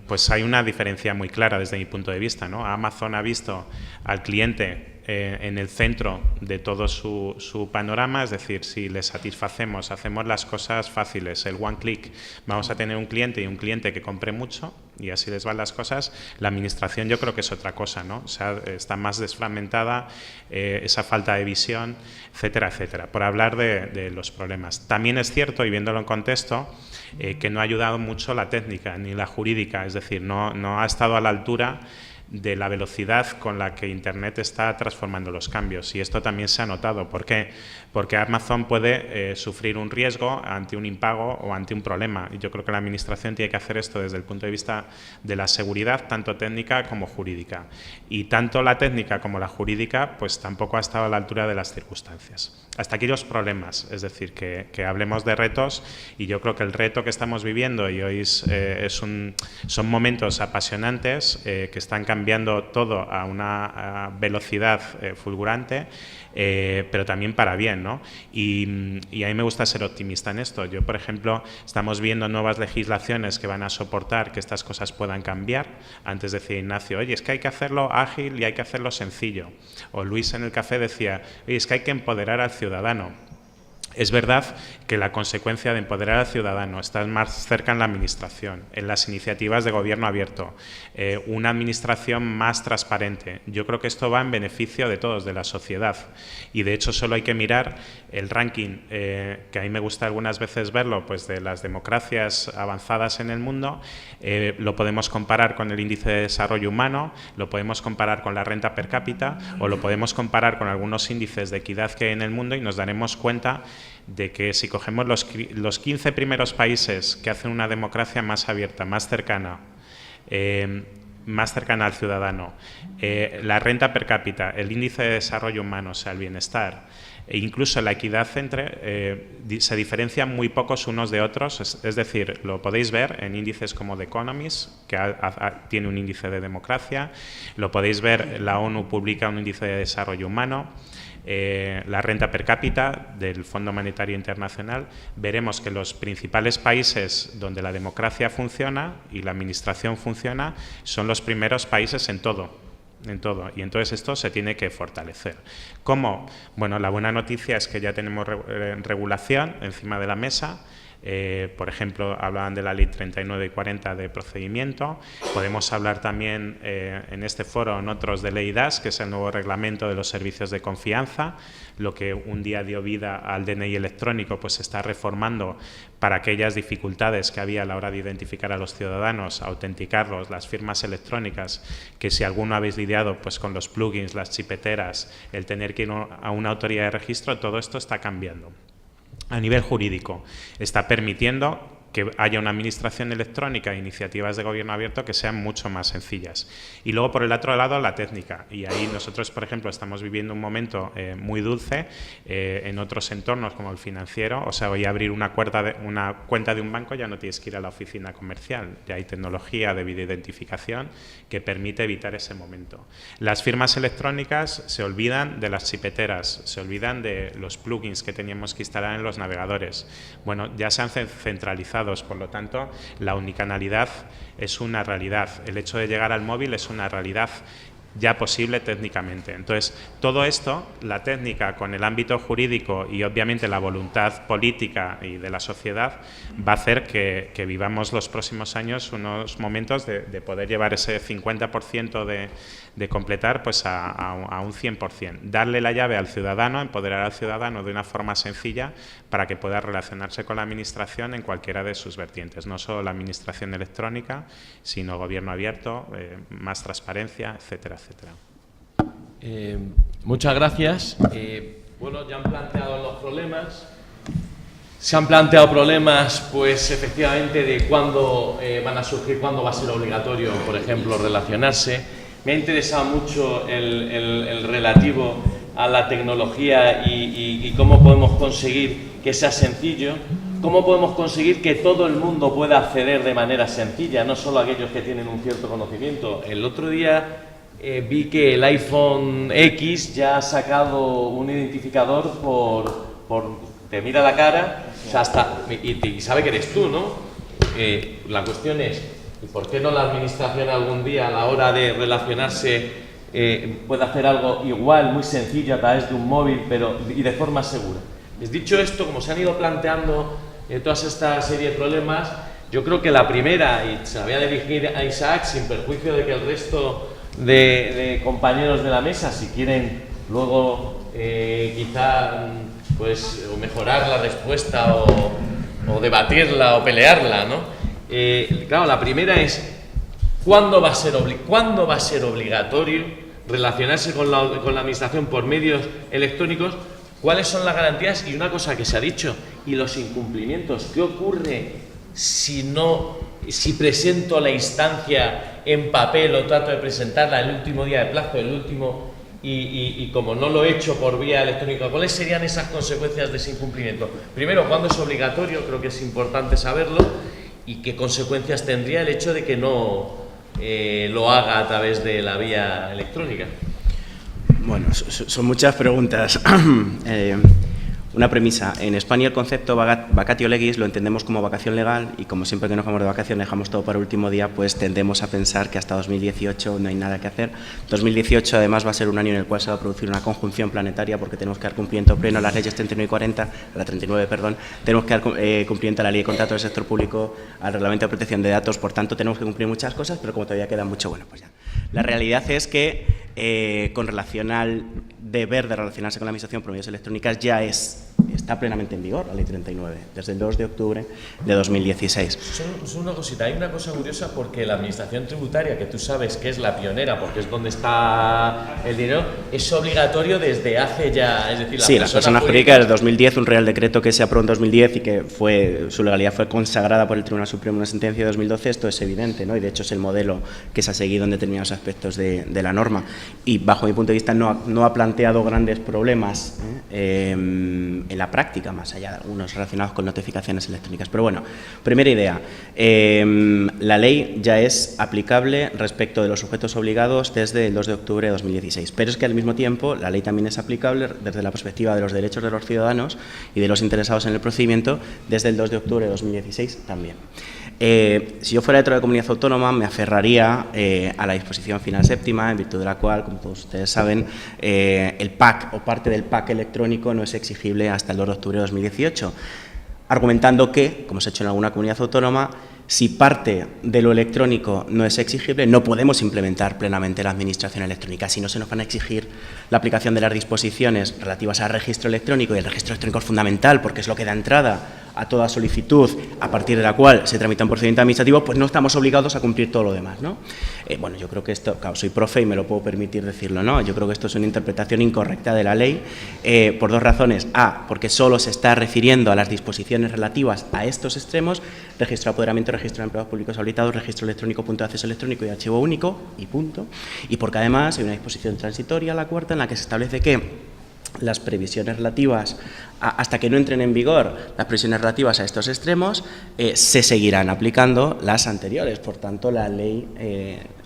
Pues hay una diferencia muy clara desde mi punto de vista, ¿no? Amazon ha visto al cliente en el centro de todo su panorama, es decir, si le satisfacemos, hacemos las cosas fáciles, el one click, vamos a tener un cliente, y un cliente que compre mucho, y así les van las cosas. La administración yo creo que es otra cosa, ¿no? O sea, está más desfragmentada, esa falta de visión, etcétera, etcétera, por hablar de los problemas. También es cierto, y viéndolo en contexto, que no ha ayudado mucho la técnica ni la jurídica, es decir, no ha estado a la altura de la velocidad con la que Internet está transformando los cambios, y esto también se ha notado. ¿Por qué? Porque Amazon puede sufrir un riesgo ante un impago o ante un problema, y yo creo que la Administración tiene que hacer esto desde el punto de vista de la seguridad, tanto técnica como jurídica, y tanto la técnica como la jurídica pues tampoco ha estado a la altura de las circunstancias. Hasta aquí los problemas, es decir, que hablemos de retos, y yo creo que el reto que estamos viviendo, y hoy son momentos apasionantes que están cambiando todo a una velocidad fulgurante, pero también para bien, ¿no? Y a mí me gusta ser optimista en esto. Yo, por ejemplo, estamos viendo nuevas legislaciones que van a soportar que estas cosas puedan cambiar. Antes decía Ignacio, oye, es que hay que hacerlo ágil y hay que hacerlo sencillo. O Luis en el café decía, oye, es que hay que empoderar al ciudadano. Es verdad que la consecuencia de empoderar al ciudadano está más cerca en la administración, en las iniciativas de gobierno abierto, una administración más transparente. Yo creo que esto va en beneficio de todos, de la sociedad, y de hecho solo hay que mirar el ranking, que a mí me gusta algunas veces verlo, pues de las democracias avanzadas en el mundo. Lo podemos comparar con el índice de desarrollo humano, lo podemos comparar con la renta per cápita, o lo podemos comparar con algunos índices de equidad que hay en el mundo, y nos daremos cuenta de que si cogemos los 15 primeros países que hacen una democracia más abierta, más cercana al ciudadano, la renta per cápita, el índice de desarrollo humano, o sea, el bienestar, E incluso la equidad se diferencian muy pocos unos de otros, es decir, lo podéis ver en índices como The Economist, que tiene un índice de democracia, lo podéis ver, la ONU publica un índice de desarrollo humano, la renta per cápita del Fondo Monetario Internacional. Veremos que los principales países donde la democracia funciona y la administración funciona son los primeros países en todo. Y entonces esto se tiene que fortalecer. ¿Cómo? Bueno, la buena noticia es que ya tenemos regulación encima de la mesa. Por ejemplo, hablaban de la Ley 39 y 40 de procedimiento. Podemos hablar también en este foro, en otros, de Ley DAS, que es el nuevo reglamento de los servicios de confianza. Lo que un día dio vida al DNI electrónico, pues se está reformando para aquellas dificultades que había a la hora de identificar a los ciudadanos, autenticarlos, las firmas electrónicas, que si alguno habéis lidiado pues con los plugins, las chipeteras, el tener que ir a una autoridad de registro, todo esto está cambiando. A nivel jurídico, está permitiendo que haya una administración electrónica e iniciativas de gobierno abierto que sean mucho más sencillas. Y luego, por el otro lado, la técnica. Y ahí nosotros, por ejemplo, estamos viviendo un momento muy dulce en otros entornos como el financiero. O sea, hoy abrir una cuenta de un banco ya no tienes que ir a la oficina comercial. Ya hay tecnología de videoidentificación que permite evitar ese momento. Las firmas electrónicas se olvidan de las chipeteras, se olvidan de los plugins que teníamos que instalar en los navegadores. Bueno, ya se han centralizado. Por lo tanto, la unicanalidad es una realidad. El hecho de llegar al móvil es una realidad ya posible técnicamente. Entonces, todo esto, la técnica con el ámbito jurídico y obviamente la voluntad política y de la sociedad, va a hacer que vivamos los próximos años unos momentos de poder llevar ese 50% de completar pues a un 100%. Darle la llave al ciudadano, empoderar al ciudadano de una forma sencilla para que pueda relacionarse con la administración en cualquiera de sus vertientes, no solo la administración electrónica, sino gobierno abierto, más transparencia, etcétera, etcétera. Muchas gracias. Bueno, ya han planteado los problemas. Se han planteado problemas, pues efectivamente, de cuándo van a surgir, cuándo va a ser obligatorio, por ejemplo, relacionarse. Me ha interesado mucho el relativo a la tecnología y cómo podemos conseguir que sea sencillo, cómo podemos conseguir que todo el mundo pueda acceder de manera sencilla, no solo aquellos que tienen un cierto conocimiento. El otro día vi que el iPhone X ya ha sacado un identificador te mira la cara, o sea, y sabe que eres tú, ¿no? La cuestión es, ¿y por qué no la administración algún día a la hora de relacionarse puede hacer algo igual, muy sencillo a través de un móvil y de forma segura? Les dicho esto, como se han ido planteando toda esta serie de problemas, yo creo que la primera, y se la voy a dirigir a Isaac sin perjuicio de que el resto de compañeros de la mesa, si quieren luego quizá pues o mejorar la respuesta o debatirla o pelearla, ¿no? Claro, la primera es ¿cuándo va a ser obligatorio relacionarse con la administración por medios electrónicos? ¿Cuáles son las garantías? Y una cosa que se ha dicho, y los incumplimientos. ¿Qué ocurre si presento la instancia en papel o trato de presentarla el último día de plazo, y como no lo he hecho por vía electrónica? ¿Cuáles serían esas consecuencias de ese incumplimiento? Primero, ¿cuándo es obligatorio? Creo que es importante saberlo. ¿Y qué consecuencias tendría el hecho de que no lo haga a través de la vía electrónica? Bueno, son muchas preguntas. Una premisa. En España el concepto vacatio legis lo entendemos como vacación legal y como siempre que nos vamos de vacaciones dejamos todo para el último día, pues tendemos a pensar que hasta 2018 no hay nada que hacer. 2018 además va a ser un año en el cual se va a producir una conjunción planetaria porque tenemos que dar cumplimiento pleno a las leyes 39 y 40, a la 39, perdón, tenemos que dar cumplimiento a la ley de contrato del sector público, al reglamento de protección de datos, por tanto tenemos que cumplir muchas cosas, pero como todavía queda mucho, bueno, pues ya. La realidad es que con relación al deber de relacionarse con la administración por medios electrónicas ya es está plenamente en vigor la Ley 39, desde el 2 de octubre de 2016. Solo una cosita, hay una cosa curiosa porque la Administración Tributaria, que tú sabes que es la pionera porque es donde está el dinero, es obligatorio desde hace ya, es decir, la persona jurídica desde 2010, un Real Decreto que se aprobó en 2010 y que su legalidad fue consagrada por el Tribunal Supremo en una sentencia de 2012, esto es evidente, ¿no? Y de hecho es el modelo que se ha seguido en determinados aspectos de la norma y bajo mi punto de vista no ha planteado grandes problemas en la práctica, más allá de algunos relacionados con notificaciones electrónicas. Pero bueno, primera idea, la ley ya es aplicable respecto de los sujetos obligados desde el 2 de octubre de 2016, pero es que al mismo tiempo la ley también es aplicable desde la perspectiva de los derechos de los ciudadanos y de los interesados en el procedimiento desde el 2 de octubre de 2016 también. Si yo fuera de otra comunidad autónoma, me aferraría a la disposición final séptima, en virtud de la cual, como todos ustedes saben, el PAC o parte del PAC electrónico no es exigible hasta el 2 de octubre de 2018, argumentando que, como se ha hecho en alguna comunidad autónoma, si parte de lo electrónico no es exigible, no podemos implementar plenamente la administración electrónica. Si no, se nos van a exigir la aplicación de las disposiciones relativas al registro electrónico, y el registro electrónico es fundamental porque es lo que da entrada a toda solicitud a partir de la cual se tramita un procedimiento administrativo, pues no estamos obligados a cumplir todo lo demás, ¿no? Bueno, yo creo que esto, claro, soy profe y me lo puedo permitir decirlo, ¿no? Yo creo que esto es una interpretación incorrecta de la ley por dos razones. A, porque solo se está refiriendo a las disposiciones relativas a estos extremos: registro de apoderamiento, registro de empleados públicos habilitados, registro electrónico, punto de acceso electrónico y archivo único, y punto. Y porque además hay una disposición transitoria, la cuarta, en la que se establece que las previsiones relativas, hasta que no entren en vigor las previsiones relativas a estos extremos, se seguirán aplicando las anteriores. Por tanto, la ley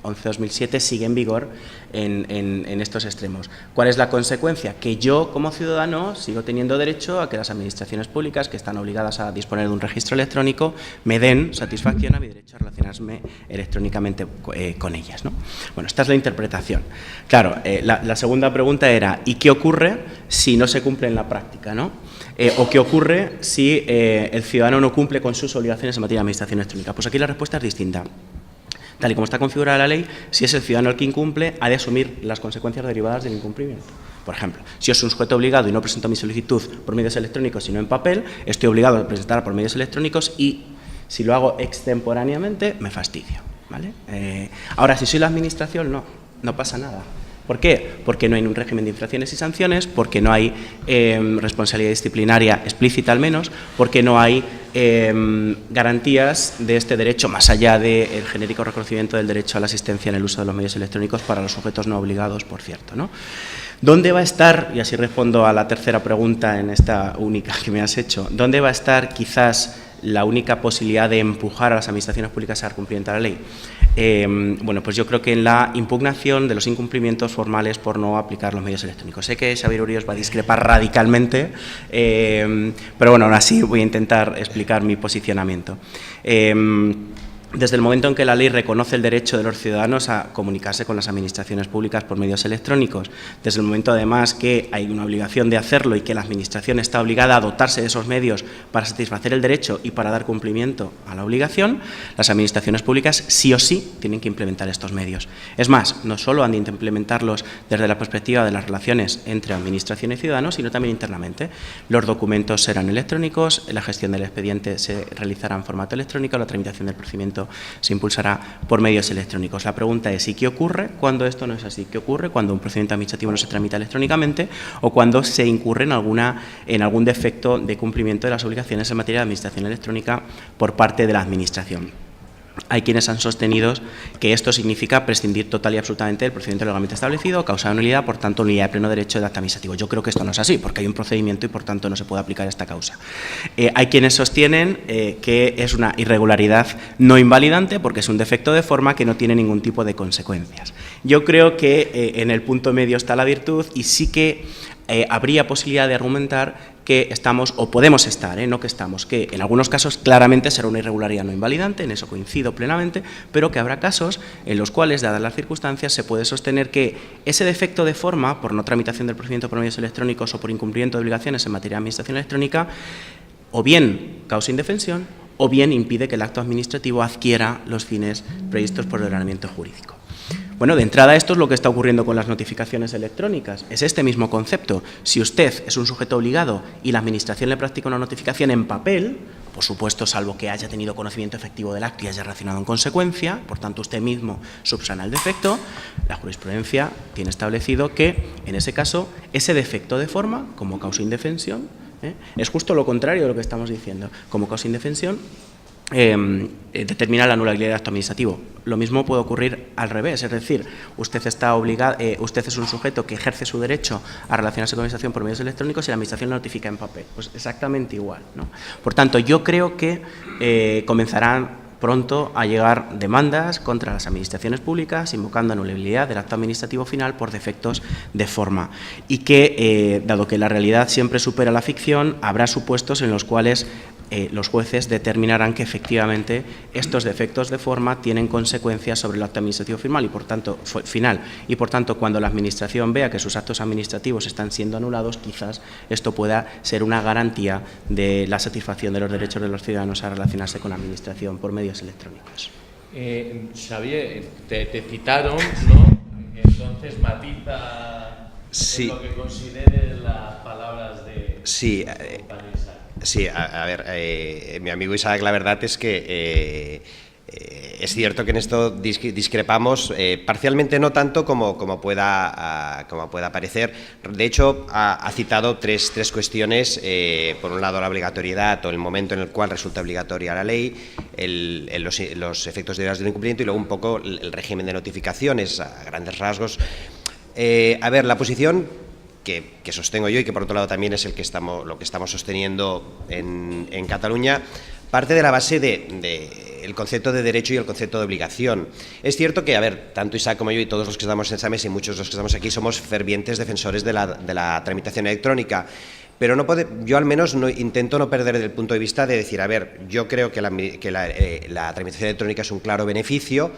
11/2007 sigue en vigor en estos extremos. ¿Cuál es la consecuencia? Que yo, como ciudadano, sigo teniendo derecho a que las administraciones públicas, que están obligadas a disponer de un registro electrónico, me den satisfacción a mi derecho a relacionarme electrónicamente con ellas, ¿no? Bueno, esta es la interpretación. Claro, la segunda pregunta era: ¿y qué ocurre si no se cumple en la práctica, ¿no? ¿O qué ocurre si el ciudadano no cumple con sus obligaciones en materia de administración electrónica? Pues aquí la respuesta es distinta. Tal y como está configurada la ley, si es el ciudadano el que incumple, ha de asumir las consecuencias derivadas del incumplimiento. Por ejemplo, si yo soy un sujeto obligado y no presento mi solicitud por medios electrónicos sino en papel, estoy obligado a presentarla por medios electrónicos y, si lo hago extemporáneamente, me fastidio, ¿vale? Ahora, si soy la administración, no pasa nada. ¿Por qué? Porque no hay un régimen de infracciones y sanciones, porque no hay responsabilidad disciplinaria explícita al menos, porque no hay garantías de este derecho más allá del genérico reconocimiento del derecho a la asistencia en el uso de los medios electrónicos para los sujetos no obligados, por cierto, ¿no? ¿Dónde va a estar, y así respondo a la tercera pregunta en esta única que me has hecho, dónde va a estar quizás la única posibilidad de empujar a las administraciones públicas a dar cumplimiento a la ley? Bueno, pues yo creo que en la impugnación de los incumplimientos formales por no aplicar los medios electrónicos. Sé que Xabier Urios va a discrepar radicalmente, pero bueno, aún así voy a intentar explicar mi posicionamiento. Desde el momento en que la ley reconoce el derecho de los ciudadanos a comunicarse con las administraciones públicas por medios electrónicos, desde el momento además que hay una obligación de hacerlo y que la administración está obligada a dotarse de esos medios para satisfacer el derecho y para dar cumplimiento a la obligación, las administraciones públicas sí o sí tienen que implementar estos medios. Es más, no solo han de implementarlos desde la perspectiva de las relaciones entre administración y ciudadanos, sino también internamente. Los documentos serán electrónicos, la gestión del expediente se realizará en formato electrónico, la tramitación del procedimiento se impulsará por medios electrónicos. La pregunta es: ¿y qué ocurre cuando esto no es así? ¿Qué ocurre cuando un procedimiento administrativo no se tramita electrónicamente o cuando se incurre en algún defecto de cumplimiento de las obligaciones en materia de administración electrónica por parte de la Administración? Hay quienes han sostenido que esto significa prescindir total y absolutamente del procedimiento legalmente establecido, causa de nulidad, por tanto, nulidad de pleno derecho de acto administrativo. Yo creo que esto no es así, porque hay un procedimiento y, por tanto, no se puede aplicar esta causa. Hay quienes sostienen que es una irregularidad no invalidante, porque es un defecto de forma que no tiene ningún tipo de consecuencias. Yo creo que en el punto medio está la virtud y sí que habría posibilidad de argumentar que estamos, o podemos estar, no que estamos, que en algunos casos claramente será una irregularidad no invalidante, en eso coincido plenamente, pero que habrá casos en los cuales, dadas las circunstancias, se puede sostener que ese defecto de forma, por no tramitación del procedimiento por medios electrónicos o por incumplimiento de obligaciones en materia de administración electrónica, o bien causa indefensión, o bien impide que el acto administrativo adquiera los fines previstos por el ordenamiento jurídico. Bueno, de entrada esto es lo que está ocurriendo con las notificaciones electrónicas. Es este mismo concepto. Si usted es un sujeto obligado y la Administración le practica una notificación en papel, por supuesto, salvo que haya tenido conocimiento efectivo del acto y haya reaccionado en consecuencia, por tanto usted mismo subsana el defecto, la jurisprudencia tiene establecido que, en ese caso, ese defecto de forma, como causa indefensión, es justo lo contrario de lo que estamos diciendo. Como causa indefensión, determina la nulabilidad del acto administrativo. Lo mismo puede ocurrir al revés, es decir, usted está obligado, usted es un sujeto que ejerce su derecho a relacionarse con la Administración por medios electrónicos y la Administración lo notifica en papel. Pues exactamente igual, ¿no? Por tanto, yo creo que comenzarán pronto a llegar demandas contra las administraciones públicas invocando nulabilidad del acto administrativo final por defectos de forma y que, dado que la realidad siempre supera la ficción, habrá supuestos en los cuales los jueces determinarán que efectivamente estos defectos de forma tienen consecuencias sobre el acto administrativo final y por tanto cuando la Administración vea que sus actos administrativos están siendo anulados, quizás esto pueda ser una garantía de la satisfacción de los derechos de los ciudadanos a relacionarse con la Administración por medios electrónicos. Xavier, te citaron, ¿no? Entonces matiza en lo que consideres las palabras de... Sí, sí, a ver, mi amigo Isaac, la verdad es que es cierto que en esto discrepamos, parcialmente no tanto como pueda parecer. De hecho, ha citado tres cuestiones. Por un lado, la obligatoriedad o el momento en el cual resulta obligatoria la ley, los efectos derivados del incumplimiento y luego un poco el régimen de notificaciones a grandes rasgos. A ver, la posición que sostengo yo y que por otro lado también es lo que estamos sosteniendo en Cataluña, parte de la base del concepto de derecho y el concepto de obligación. Es cierto que, a ver, tanto Isaac como yo y todos los que estamos en esa mesa y muchos de los que estamos aquí somos fervientes defensores de la tramitación electrónica, pero yo al menos intento no perder el punto de vista de decir, a ver, yo creo que la tramitación electrónica es un claro beneficio,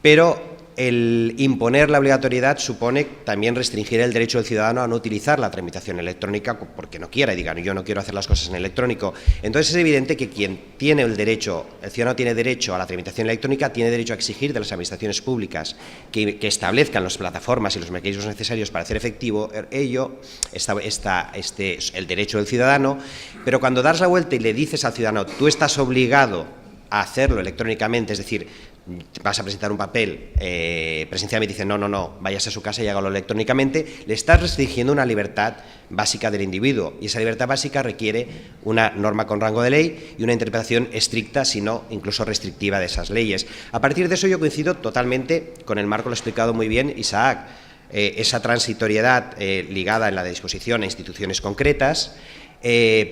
pero el imponer la obligatoriedad supone también restringir el derecho del ciudadano a no utilizar la tramitación electrónica porque no quiera y diga, yo no quiero hacer las cosas en electrónico. Entonces es evidente que quien tiene el ciudadano tiene derecho a la tramitación electrónica, tiene derecho a exigir de las administraciones públicas que establezcan las plataformas y los mecanismos necesarios para hacer efectivo ello, el derecho del ciudadano, pero cuando das la vuelta y le dices al ciudadano, tú estás obligado a hacerlo electrónicamente, es decir, vas a presentar un papel presencialmente y dice no, vayas a su casa y hágalo electrónicamente, le estás restringiendo una libertad básica del individuo y esa libertad básica requiere una norma con rango de ley y una interpretación estricta, si no incluso restrictiva de esas leyes. A partir de eso yo coincido totalmente con el marco, lo ha explicado muy bien Isaac, esa transitoriedad ligada en la disposición a instituciones concretas,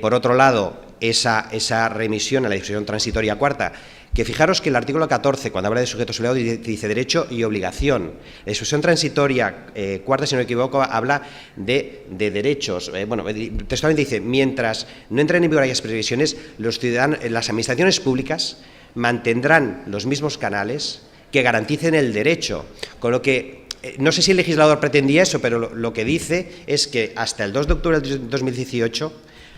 por otro lado esa remisión a la disposición transitoria cuarta, que fijaros que el artículo 14, cuando habla de sujetos obligados, dice derecho y obligación. La disposición transitoria cuarta, si no me equivoco, habla de derechos. Textualmente dice, mientras no entren en vigor aquellas previsiones, las administraciones públicas mantendrán los mismos canales que garanticen el derecho. Con lo que, no sé si el legislador pretendía eso, pero lo que dice es que hasta el 2 de octubre del 2018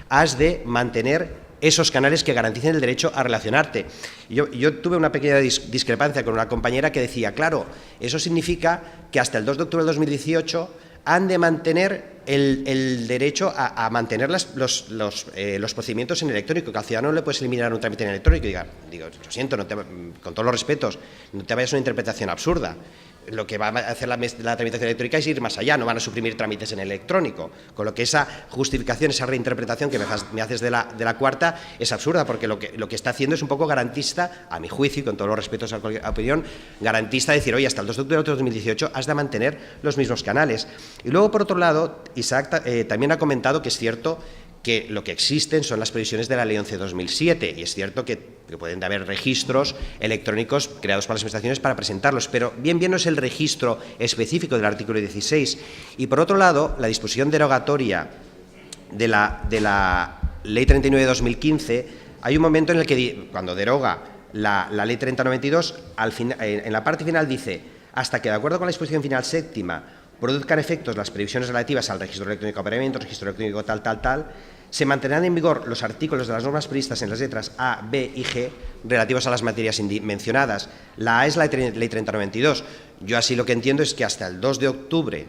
has de mantener esos canales que garanticen el derecho a relacionarte. Yo tuve una pequeña discrepancia con una compañera que decía, claro, eso significa que hasta el 2 de octubre del 2018 han de mantener el derecho a mantener los procedimientos en electrónico, que al ciudadano no le puedes eliminar un trámite en electrónico y digo, lo siento, con todos los respetos, no te vayas a una interpretación absurda. Lo que va a hacer la tramitación electrónica es ir más allá, no van a suprimir trámites en electrónico, con lo que esa justificación, esa reinterpretación que me haces de la cuarta es absurda, porque lo que está haciendo es un poco garantista, a mi juicio y con todos los respetos a cualquier opinión, garantista decir, oye, hasta el 2 de octubre de 2018 has de mantener los mismos canales. Y luego, por otro lado, Isaac también ha comentado que es cierto que lo que existen son las previsiones de la Ley 11/2007 y es cierto que pueden haber registros electrónicos creados por las administraciones para presentarlos, pero bien no es el registro específico del artículo 16. Y por otro lado, la disposición derogatoria de la Ley 39 de 2015, hay un momento en el que cuando deroga la Ley 3092, en la parte final dice, hasta que de acuerdo con la disposición final séptima produzcan efectos las previsiones relativas al registro electrónico de apareamiento, registro electrónico tal, se mantendrán en vigor los artículos de las normas previstas en las letras A, B y G relativos a las materias mencionadas. La A es la Ley 3092. Yo así lo que entiendo es que hasta el 2 de octubre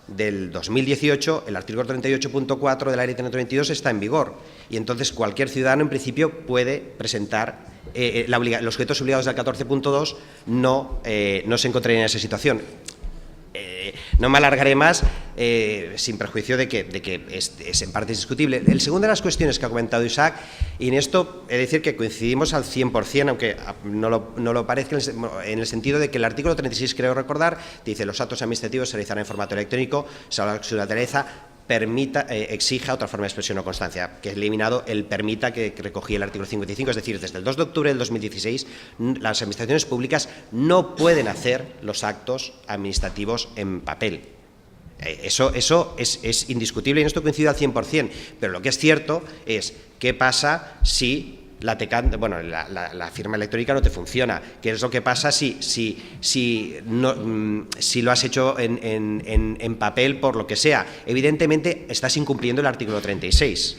del 2018 el artículo 38.4 de la Ley 3092 está en vigor y entonces cualquier ciudadano en principio puede presentar los sujetos obligados del 14.2 no se encontrarían en esa situación. No me alargaré más, sin perjuicio de que es en parte discutible. El segundo de las cuestiones que ha comentado Isaac, y en esto he de decir que coincidimos al 100%, aunque no lo parezca, en el sentido de que el artículo 36, creo recordar, dice los actos administrativos se realizarán en formato electrónico, salvo que su naturaleza exija otra forma de expresión o constancia, que es eliminado el permita que recogía el artículo 55, es decir, desde el 2 de octubre del 2016 las administraciones públicas no pueden hacer los actos administrativos en papel. Eso es indiscutible y en esto coincido al 100%, pero lo que es cierto es qué pasa si la firma electrónica no te funciona. ¿Qué es lo que pasa si lo has hecho en papel por lo que sea? Evidentemente estás incumpliendo el artículo 36.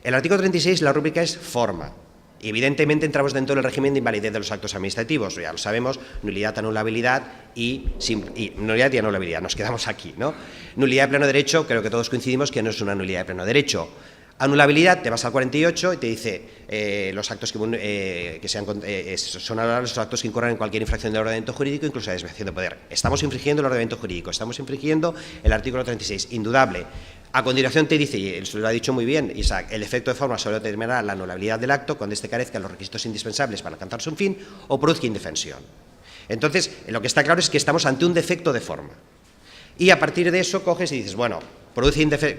El artículo 36, la rúbrica es forma. Y evidentemente entramos dentro del régimen de invalidez de los actos administrativos. Ya lo sabemos, nulidad, anulabilidad y nulidad y anulabilidad. Nos quedamos aquí, ¿no? Nulidad de pleno derecho, creo que todos coincidimos que no es una nulidad de pleno derecho. Anulabilidad, te vas al 48 y te dice los actos son anulables los actos que incurran en cualquier infracción del ordenamiento jurídico, incluso la desviación de poder. Estamos infringiendo el ordenamiento jurídico, estamos infringiendo el artículo 36, indudable. A continuación te dice, y eso lo ha dicho muy bien Isaac, el efecto de forma solo determinará la anulabilidad del acto cuando éste carezca de los requisitos indispensables para alcanzar su fin o produzca indefensión. Entonces, lo que está claro es que estamos ante un defecto de forma. Y a partir de eso coges y dices, bueno,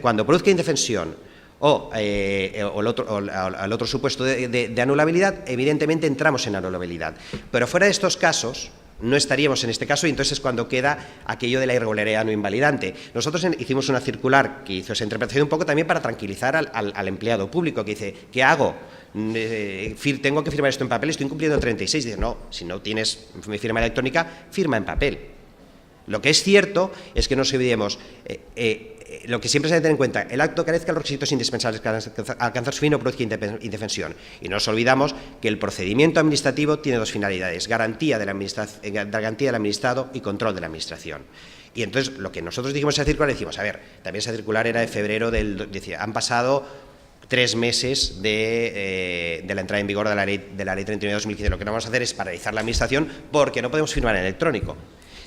cuando produzca indefensión o al otro supuesto de anulabilidad, evidentemente entramos en anulabilidad. Pero fuera de estos casos, no estaríamos en este caso y entonces es cuando queda aquello de la irregularidad no invalidante. Nosotros hicimos una circular que hizo esa interpretación un poco también para tranquilizar al empleado público que dice, ¿qué hago? Tengo que firmar esto en papel, estoy incumpliendo el 36. Dice, no, si no tienes mi firma electrónica, firma en papel. Lo que es cierto es que no nos olvidemos, lo que siempre se debe tener en cuenta, el acto carezca de los requisitos indispensables para alcanzar su fin o produzca indefensión. Y no nos olvidamos que el procedimiento administrativo tiene dos finalidades, garantía del administrado y control de la administración. Y entonces lo que nosotros dijimos en esa circular, decimos, a ver, también esa circular era de febrero han pasado 3 meses de la entrada en vigor de la Ley 39 de 2015. Lo que no vamos a hacer es paralizar la administración porque no podemos firmar en electrónico.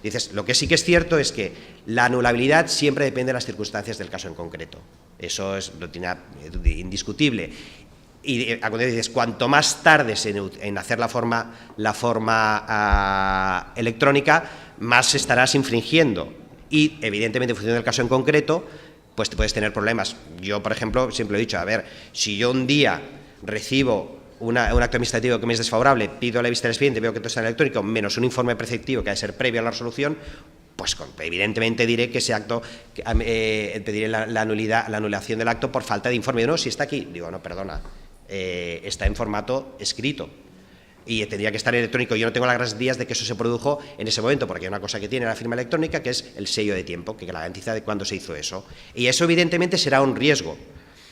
Dices, lo que sí que es cierto es que la anulabilidad siempre depende de las circunstancias del caso en concreto. Eso es indiscutible. Y a cuando dices, cuanto más tardes en hacer la forma electrónica, más estarás infringiendo. Y, evidentemente, en función del caso en concreto, pues te puedes tener problemas. Yo, por ejemplo, siempre he dicho, a ver, si yo un día recibo un acto administrativo que me es desfavorable, pido la vista del expediente, veo que todo está en electrónico, menos un informe preceptivo que ha de ser previo a la resolución, pues evidentemente diré que ese acto, pediré la anulación del acto por falta de informe. Yo, no, si está aquí, digo, no, perdona, está en formato escrito y tendría que estar en electrónico. Yo no tengo las garantías de que eso se produjo en ese momento, porque hay una cosa que tiene la firma electrónica que es el sello de tiempo, que garantiza de cuándo se hizo eso. Y eso evidentemente será un riesgo.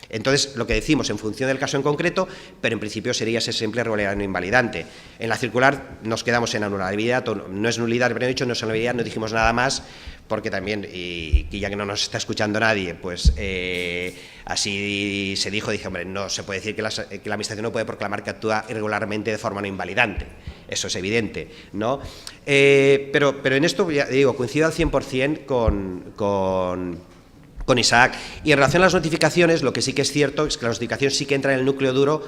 Entonces, lo que decimos en función del caso en concreto, pero en principio sería ese simple irregularidad no invalidante. En la circular nos quedamos en anulabilidad, no es nulidad, pero he dicho, no es anulabilidad, no dijimos nada más, porque también, y ya que no nos está escuchando nadie, pues así se dijo, dije, hombre, no se puede decir que la Administración no puede proclamar que actúa irregularmente de forma no invalidante. Eso es evidente, ¿no? Pero en esto, ya digo, coincido al 100% con Isaac. Y en relación a las notificaciones, lo que sí que es cierto es que la notificación sí que entra en el núcleo duro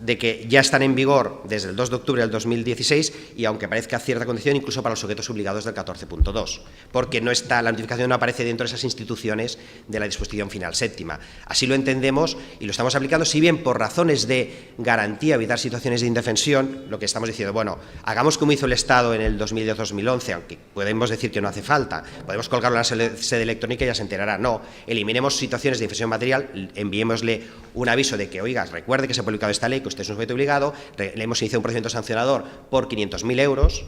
de que ya están en vigor desde el 2 de octubre del 2016 y aunque parezca cierta condición, incluso para los sujetos obligados del 14.2, porque la notificación no aparece dentro de esas instituciones de la disposición final séptima. Así lo entendemos y lo estamos aplicando, si bien por razones de garantía, evitar situaciones de indefensión, lo que estamos diciendo, bueno, hagamos como hizo el Estado en el 2010-2011, aunque podemos decir que no hace falta, podemos colgarlo en la sede electrónica y ya se enterará, no, eliminemos situaciones de indefensión material, enviémosle un aviso de que, oiga, recuerde que se ha publicado esta ley, que usted es un sujeto obligado, le hemos iniciado un procedimiento sancionador por 500.000 euros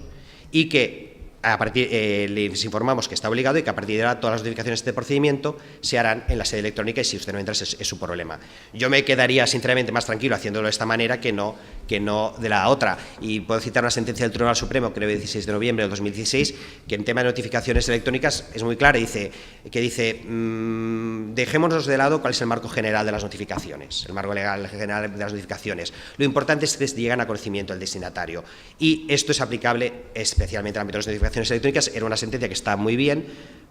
y que les informamos que está obligado y que a partir de ahora todas las notificaciones de este procedimiento se harán en la sede electrónica y si usted no entra es su problema. Yo me quedaría sinceramente más tranquilo haciéndolo de esta manera que no de la otra. Y puedo citar una sentencia del Tribunal Supremo, creo, el 16 de noviembre del 2016, que en tema de notificaciones electrónicas es muy clara, dice dejémonos de lado cuál es el marco general de las notificaciones, el marco legal general de las notificaciones. Lo importante es que lleguen a conocimiento del destinatario. Y esto es aplicable especialmente al ámbito de las notificaciones electrónicas. Era una sentencia que está muy bien,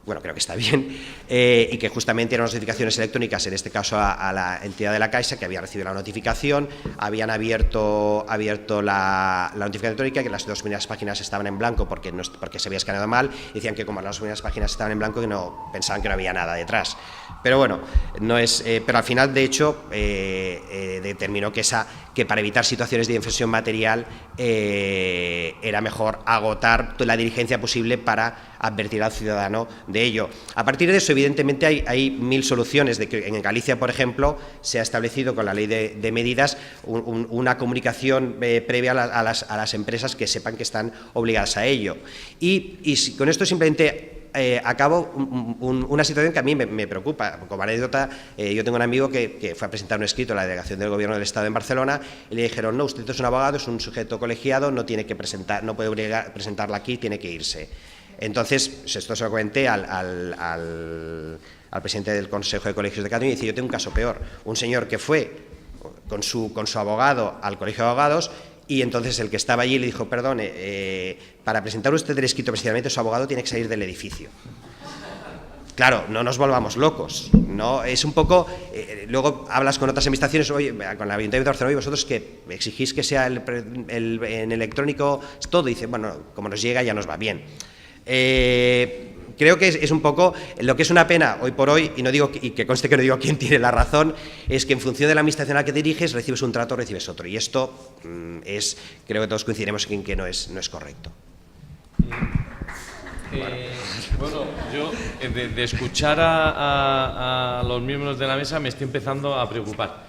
bueno, creo que está bien, y que justamente eran notificaciones electrónicas, en este caso a la entidad de la Caixa, que había recibido la notificación, habían abierto la notificación electrónica, que las dos primeras páginas estaban en blanco porque se había escaneado mal, y decían que como las dos primeras páginas estaban en blanco, que no pensaban que no había nada detrás. Pero bueno, pero al final, de hecho, determinó que para evitar situaciones de inflexión material era mejor agotar toda la diligencia posible para advertir al ciudadano de ello. A partir de eso, evidentemente, hay mil soluciones. En Galicia, por ejemplo, se ha establecido con la ley de medidas una comunicación previa a las empresas que sepan que están obligadas a ello. Y con esto simplemente acabo una situación que a mí me preocupa. Como anécdota, yo tengo un amigo que fue a presentar un escrito a la delegación del Gobierno del Estado en Barcelona y le dijeron: no, usted es un abogado, es un sujeto colegiado, no tiene que presentar, no puede presentarla aquí, tiene que irse. Entonces, esto se lo comenté al presidente del Consejo de Colegios de Cataluña y dice: yo tengo un caso peor, un señor que fue con su abogado al Colegio de Abogados, y entonces el que estaba allí le dijo: perdone, para presentar usted el escrito precisamente su abogado tiene que salir del edificio. Claro, no nos volvamos locos, ¿no? Es un poco, luego hablas con otras administraciones, oye, con el Ayuntamiento de Barcelona, y vosotros que exigís que sea en electrónico todo, dice, bueno, como nos llega ya nos va bien. Creo que es un poco lo que es una pena hoy por hoy, y no digo, y que conste que no digo quién tiene la razón, es que en función de la administración a la que diriges recibes un trato o recibes otro, y esto creo que todos coincidiremos en que no es correcto. Bueno, yo de escuchar a los miembros de la mesa me estoy empezando a preocupar.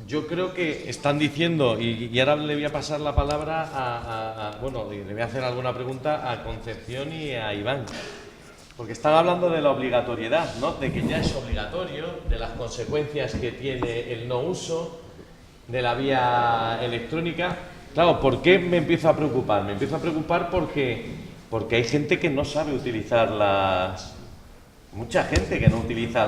Yo creo que están diciendo, y ahora le voy a pasar la palabra bueno, le voy a hacer alguna pregunta a Concepción y a Iván, porque están hablando de la obligatoriedad, ¿no? De que ya es obligatorio, de las consecuencias que tiene el no uso de la vía electrónica. Claro, ¿por qué me empiezo a preocupar? Me empiezo a preocupar porque hay gente que no sabe utilizar mucha gente que no utiliza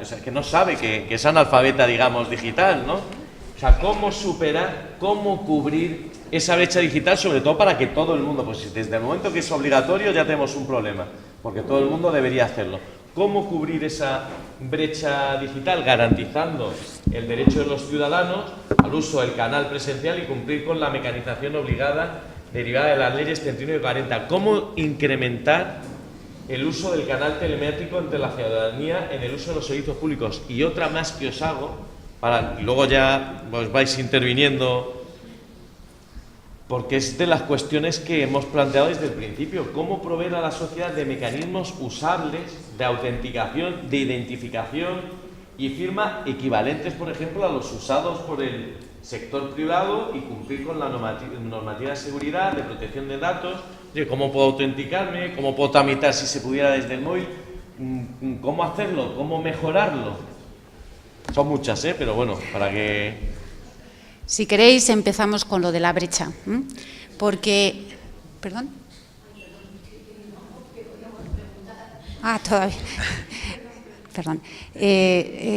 o sea, que no sabe que es analfabeta, digamos, digital, ¿no? O sea, ¿cómo superar, cómo cubrir esa brecha digital, sobre todo para que todo el mundo, pues desde el momento que es obligatorio ya tenemos un problema, porque todo el mundo debería hacerlo? ¿Cómo cubrir esa brecha digital garantizando el derecho de los ciudadanos al uso del canal presencial y cumplir con la mecanización obligada derivada de las leyes 31 y 40? ¿Cómo incrementar el uso del canal telemático entre la ciudadanía en el uso de los servicios públicos? Y otra más que os hago, luego ya os vais interviniendo, porque es de las cuestiones que hemos planteado desde el principio: cómo proveer a la sociedad de mecanismos usables de autenticación, de identificación y firma equivalentes, por ejemplo, a los usados por el sector privado, y cumplir con la normativa de seguridad, de protección de datos. Oye, ¿cómo puedo autenticarme? ¿Cómo puedo tramitar si se pudiera desde el móvil? ¿Cómo hacerlo? ¿Cómo mejorarlo? Son muchas, pero bueno, para que... Si queréis, empezamos con lo de la brecha, porque... ¿Perdón? Todavía... Perdón.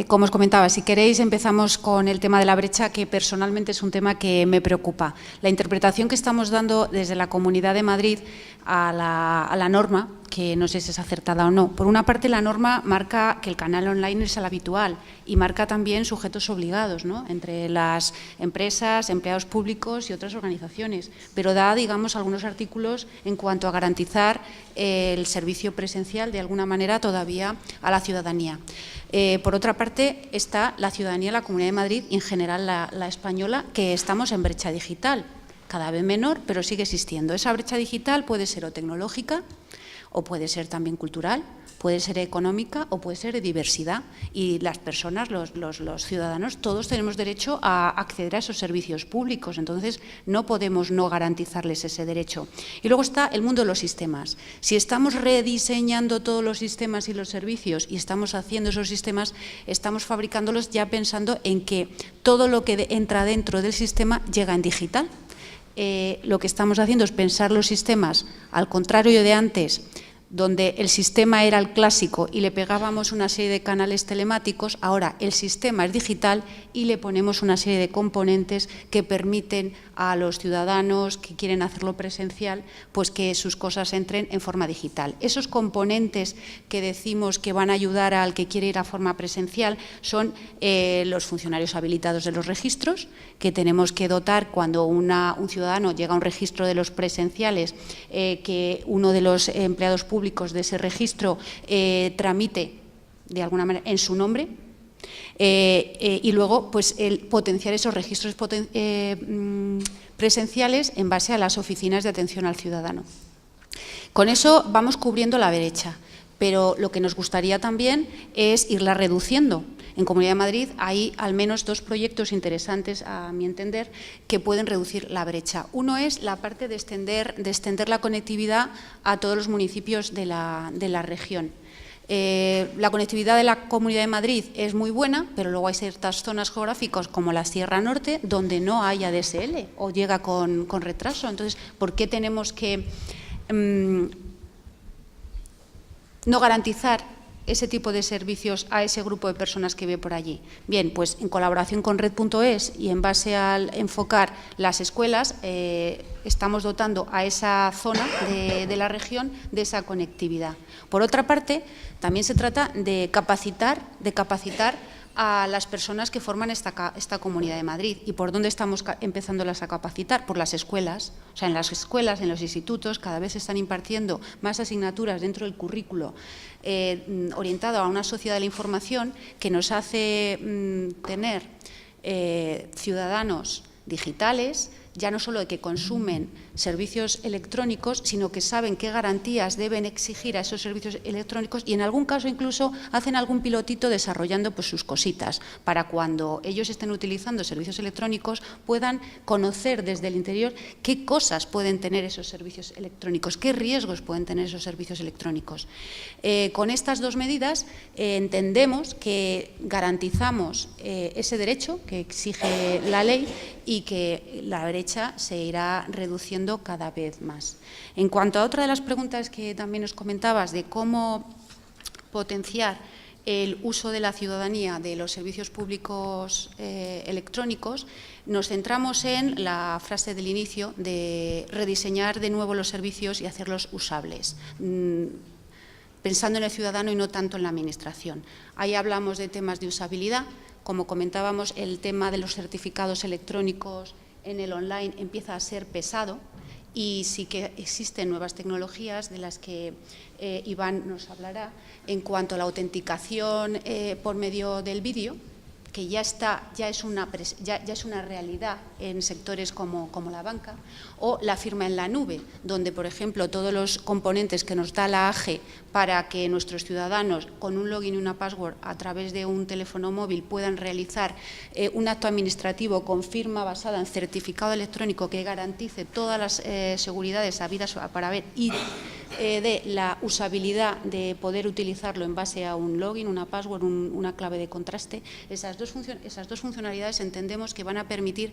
Como os comentaba, si queréis empezamos con el tema de la brecha, que personalmente es un tema que me preocupa. La interpretación que estamos dando desde la Comunidad de Madrid a la norma, que no sé si es acertada o no. Por una parte, la norma marca que el canal online es el habitual y marca también sujetos obligados, ¿no?, entre las empresas, empleados públicos y otras organizaciones, pero da, digamos, algunos artículos en cuanto a garantizar el servicio presencial de alguna manera todavía a la ciudadanía. Por otra parte, está la ciudadanía de la Comunidad de Madrid y en general la española, que estamos en brecha digital, cada vez menor, pero sigue existiendo. Esa brecha digital puede ser o tecnológica o puede ser también cultural, puede ser económica o puede ser de diversidad. Y las personas, los ciudadanos, todos tenemos derecho a acceder a esos servicios públicos. Entonces, no podemos no garantizarles ese derecho. Y luego está el mundo de los sistemas. Si estamos rediseñando todos los sistemas y los servicios y estamos haciendo esos sistemas, estamos fabricándolos ya pensando en que todo lo que entra dentro del sistema llega en digital. Lo que estamos haciendo es pensar los sistemas al contrario de antes, donde el sistema era el clásico y le pegábamos una serie de canales telemáticos. Ahora el sistema es digital y le ponemos una serie de componentes que permiten a los ciudadanos que quieren hacerlo presencial, pues que sus cosas entren en forma digital. Esos componentes que decimos que van a ayudar al que quiere ir a forma presencial son los funcionarios habilitados de los registros, que tenemos que dotar cuando un ciudadano llega a un registro de los presenciales, que uno de los empleados públicos de ese registro tramite de alguna manera en su nombre, y luego pues el potenciar esos registros presenciales en base a las oficinas de atención al ciudadano. Con eso vamos cubriendo la brecha, pero lo que nos gustaría también es irla reduciendo. En Comunidad de Madrid hay al menos 2 proyectos interesantes, a mi entender, que pueden reducir la brecha. Uno es la parte de extender la conectividad a todos los municipios de la región. La conectividad de la Comunidad de Madrid es muy buena, pero luego hay ciertas zonas geográficas como la Sierra Norte donde no hay ADSL o llega con retraso. Entonces, ¿por qué tenemos que no garantizar ese tipo de servicios a ese grupo de personas que ve por allí? Bien, pues en colaboración con Red.es y en base al enfocar las escuelas, estamos dotando a esa zona de la región de esa conectividad. Por otra parte, también se trata de capacitar a las personas que forman esta Comunidad de Madrid. ¿Y por dónde estamos empezándolas a capacitar? Por las escuelas. O sea, en las escuelas, en los institutos, cada vez se están impartiendo más asignaturas dentro del currículo orientado a una sociedad de la información que nos hace tener ciudadanos digitales, ya no solo de que consumen servicios electrónicos, sino que saben qué garantías deben exigir a esos servicios electrónicos y en algún caso incluso hacen algún pilotito desarrollando pues sus cositas para cuando ellos estén utilizando servicios electrónicos puedan conocer desde el interior qué cosas pueden tener esos servicios electrónicos, qué riesgos pueden tener esos servicios electrónicos. Con estas 2 medidas entendemos que garantizamos ese derecho que exige la ley y que la brecha se irá reduciendo cada vez más. En cuanto a otra de las preguntas que también nos comentabas de cómo potenciar el uso de la ciudadanía de los servicios públicos electrónicos, nos centramos en la frase del inicio de rediseñar de nuevo los servicios y hacerlos usables, pensando en el ciudadano y no tanto en la Administración. Ahí hablamos de temas de usabilidad. Como comentábamos, el tema de los certificados electrónicos en el online empieza a ser pesado y sí que existen nuevas tecnologías de las que Iván nos hablará en cuanto a la autenticación por medio del vídeo, que ya es una realidad en sectores como la banca, o la firma en la nube, donde, por ejemplo, todos los componentes que nos da la AGE para que nuestros ciudadanos, con un login y una password a través de un teléfono móvil, puedan realizar un acto administrativo con firma basada en certificado electrónico que garantice todas las seguridades habidas para haber y de la usabilidad de poder utilizarlo en base a un login, una password, una clave de contraste. Esas dos funcionalidades entendemos que van a permitir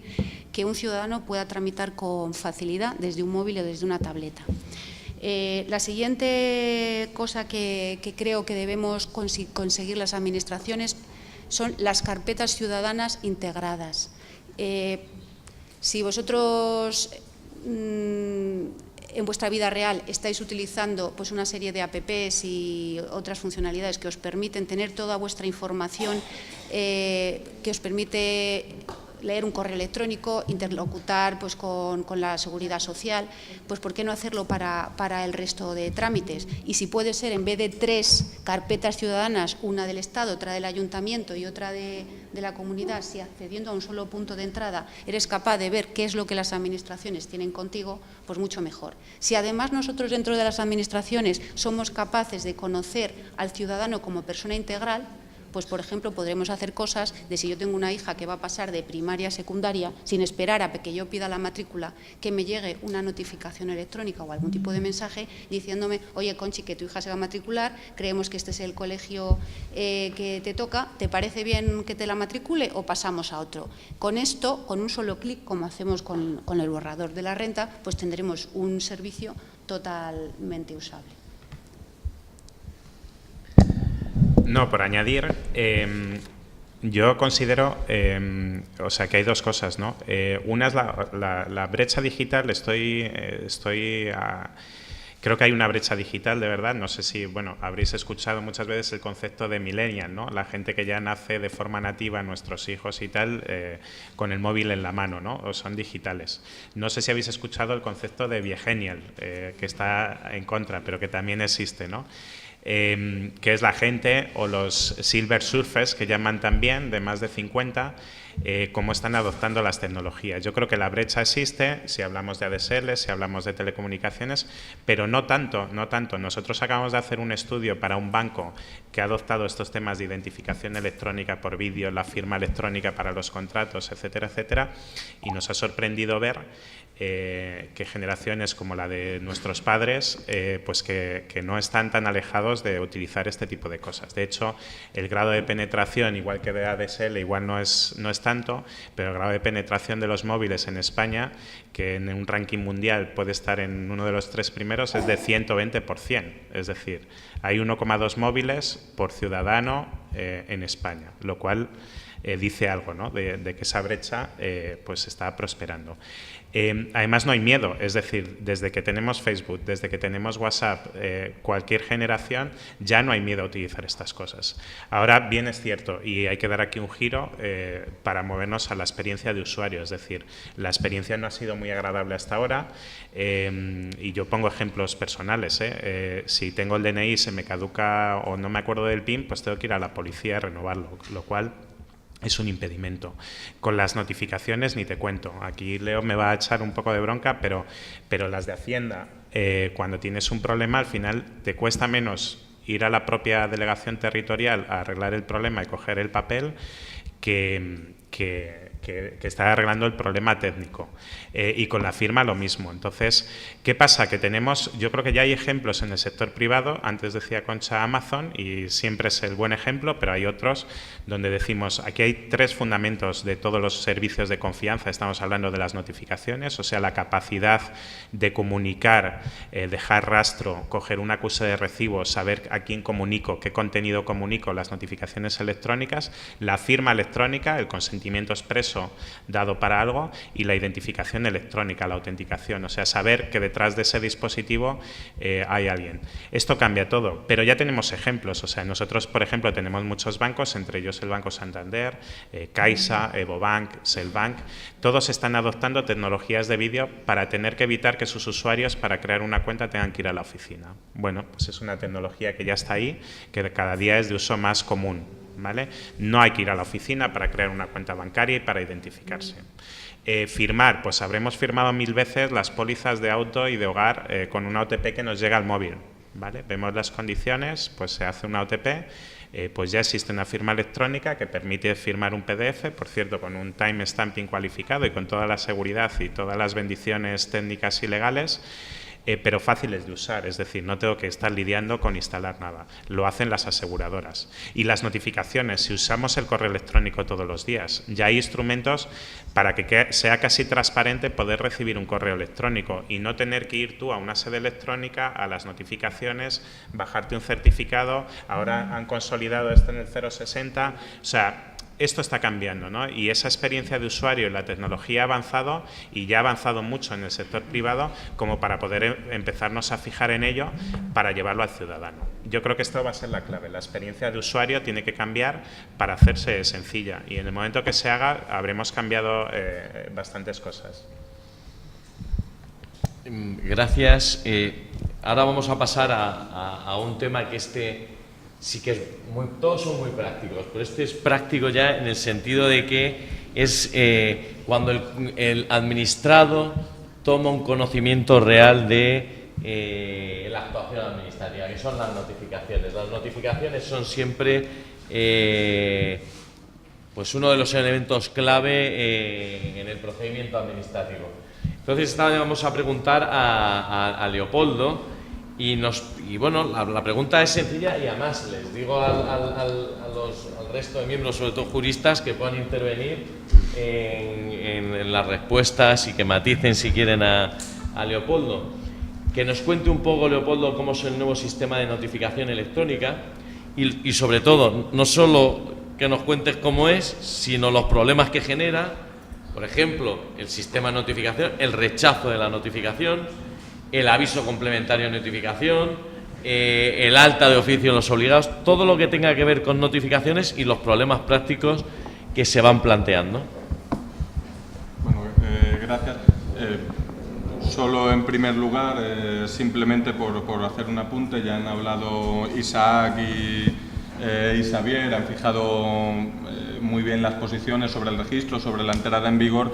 que un ciudadano pueda tramitar con facilidad desde un móvil o desde una tableta. La siguiente cosa que creo que debemos conseguir las administraciones son las carpetas ciudadanas integradas. Si vosotros en vuestra vida real estáis utilizando pues una serie de apps y otras funcionalidades que os permiten tener toda vuestra información, que os permite leer un correo electrónico, interlocutar pues, con la Seguridad Social, pues ¿por qué no hacerlo para el resto de trámites? Y si puede ser, en vez de 3 carpetas ciudadanas, una del Estado, otra del Ayuntamiento y otra de la comunidad, si accediendo a un solo punto de entrada eres capaz de ver qué es lo que las administraciones tienen contigo, pues mucho mejor. Si además nosotros dentro de las administraciones somos capaces de conocer al ciudadano como persona integral, pues por ejemplo podremos hacer cosas de si yo tengo una hija que va a pasar de primaria a secundaria, sin esperar a que yo pida la matrícula, que me llegue una notificación electrónica o algún tipo de mensaje diciéndome, oye Conchi, que tu hija se va a matricular, creemos que este es el colegio que te toca, ¿te parece bien que te la matricule o pasamos a otro? Con esto, con un solo clic, como hacemos con el borrador de la renta, pues tendremos un servicio totalmente usable. No, por añadir, yo considero, o sea, que hay 2 cosas, ¿no? Una es la brecha digital. Creo que hay una brecha digital, de verdad. No sé si, bueno, habréis escuchado muchas veces el concepto de millennial, ¿no? La gente que ya nace de forma nativa, nuestros hijos y tal, con el móvil en la mano, ¿no? O son digitales. No sé si habéis escuchado el concepto de viegenial, que está en contra, pero que también existe, ¿no? Que es la gente, o los silver surfers, que llaman también, de más de 50, cómo están adoptando las tecnologías. Yo creo que la brecha existe, si hablamos de ADSL, si hablamos de telecomunicaciones, pero no tanto, no tanto. Nosotros acabamos de hacer un estudio para un banco que ha adoptado estos temas de identificación electrónica por vídeo, la firma electrónica para los contratos, etcétera, etcétera, y nos ha sorprendido ver que generaciones como la de nuestros padres, pues que no están tan alejados de utilizar este tipo de cosas. De hecho, el grado de penetración, igual que de ADSL, igual no es tanto, pero el grado de penetración de los móviles en España, que en un ranking mundial puede estar en uno de los 3 primeros, es de 120%. Es decir, hay 1,2 móviles por ciudadano en España, lo cual dice algo, ¿no? de que esa brecha pues está prosperando. Además no hay miedo, es decir, desde que tenemos Facebook, desde que tenemos WhatsApp, cualquier generación, ya no hay miedo a utilizar estas cosas. Ahora bien es cierto, y hay que dar aquí un giro para movernos a la experiencia de usuario, es decir, la experiencia no ha sido muy agradable hasta ahora, y yo pongo ejemplos personales. Si tengo el DNI, se me caduca o no me acuerdo del PIN, pues tengo que ir a la policía a renovarlo, lo cual es un impedimento. Con las notificaciones ni te cuento. Aquí Leo me va a echar un poco de bronca, pero las de Hacienda, cuando tienes un problema, al final te cuesta menos ir a la propia delegación territorial a arreglar el problema y coger el papel que está arreglando el problema técnico. Y con la firma lo mismo. Entonces, ¿qué pasa? Que tenemos, yo creo que ya hay ejemplos en el sector privado, antes decía Concha Amazon, y siempre es el buen ejemplo, pero hay otros donde decimos, aquí hay 3 fundamentos de todos los servicios de confianza. Estamos hablando de las notificaciones, o sea, la capacidad de comunicar, dejar rastro, coger un acuse de recibo, saber a quién comunico, qué contenido comunico, las notificaciones electrónicas, la firma electrónica, el consentimiento expreso dado para algo, y la identificación electrónica, la autenticación, o sea, saber que detrás de ese dispositivo hay alguien. Esto cambia todo, pero ya tenemos ejemplos. O sea, nosotros, por ejemplo, tenemos muchos bancos, entre ellos el Banco Santander, Caixa, Evobank, Selbank, todos están adoptando tecnologías de vídeo para tener que evitar que sus usuarios, para crear una cuenta, tengan que ir a la oficina. Bueno, pues es una tecnología que ya está ahí, que cada día es de uso más común, ¿vale? No hay que ir a la oficina para crear una cuenta bancaria y para identificarse. Firmar, pues habremos firmado 1000 veces las pólizas de auto y de hogar con una OTP que nos llega al móvil, ¿vale? Vemos las condiciones, pues se hace una OTP, pues ya existe una firma electrónica que permite firmar un PDF, por cierto, con un time stamping cualificado y con toda la seguridad y todas las bendiciones técnicas y legales, pero fáciles de usar, es decir, no tengo que estar lidiando con instalar nada, lo hacen las aseguradoras. Y las notificaciones, si usamos el correo electrónico todos los días, ya hay instrumentos para que sea casi transparente poder recibir un correo electrónico y no tener que ir tú a una sede electrónica, a las notificaciones, bajarte un certificado. Ahora han consolidado esto en el 060, o sea, esto está cambiando, ¿no? Y esa experiencia de usuario y la tecnología ha avanzado, y ya ha avanzado mucho en el sector privado, como para poder empezarnos a fijar en ello para llevarlo al ciudadano. Yo creo que esto va a ser la clave. La experiencia de usuario tiene que cambiar para hacerse sencilla, y en el momento que se haga habremos cambiado bastantes cosas. Gracias. Ahora vamos a pasar a un tema que sí que es todos son muy prácticos, pero este es práctico ya en el sentido de que es cuando el administrado toma un conocimiento real de la actuación administrativa, que son las notificaciones. Las notificaciones son siempre pues uno de los elementos clave en el procedimiento administrativo. Entonces, vamos a preguntar a Leopoldo, y bueno, la pregunta es sencilla, y además les digo al resto de miembros, sobre todo juristas, que puedan intervenir en las respuestas y que maticen si quieren a Leopoldo. Que nos cuente un poco, Leopoldo, cómo es el nuevo sistema de notificación electrónica y sobre todo, no solo que nos cuentes cómo es, sino los problemas que genera. Por ejemplo, el sistema de notificación, el rechazo de la notificación, el aviso complementario de notificación, el alta de oficio en los obligados, todo lo que tenga que ver con notificaciones y los problemas prácticos que se van planteando. Bueno, gracias. Solo en primer lugar, simplemente por hacer un apunte, ya han hablado Isaac y Xavier, han fijado muy bien las posiciones sobre el registro, sobre la entrada en vigor.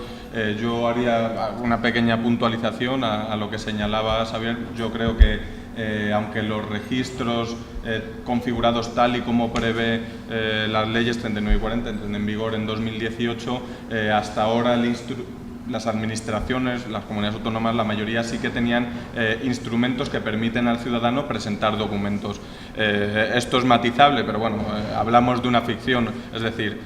Yo haría una pequeña puntualización a lo que señalaba Xavier. Yo creo que aunque los registros configurados tal y como prevé las leyes 39 y 40 entren en vigor en 2018, hasta ahora las administraciones, las comunidades autónomas, la mayoría sí que tenían instrumentos que permiten al ciudadano presentar documentos. Esto es matizable, pero bueno, hablamos de una ficción, es decir,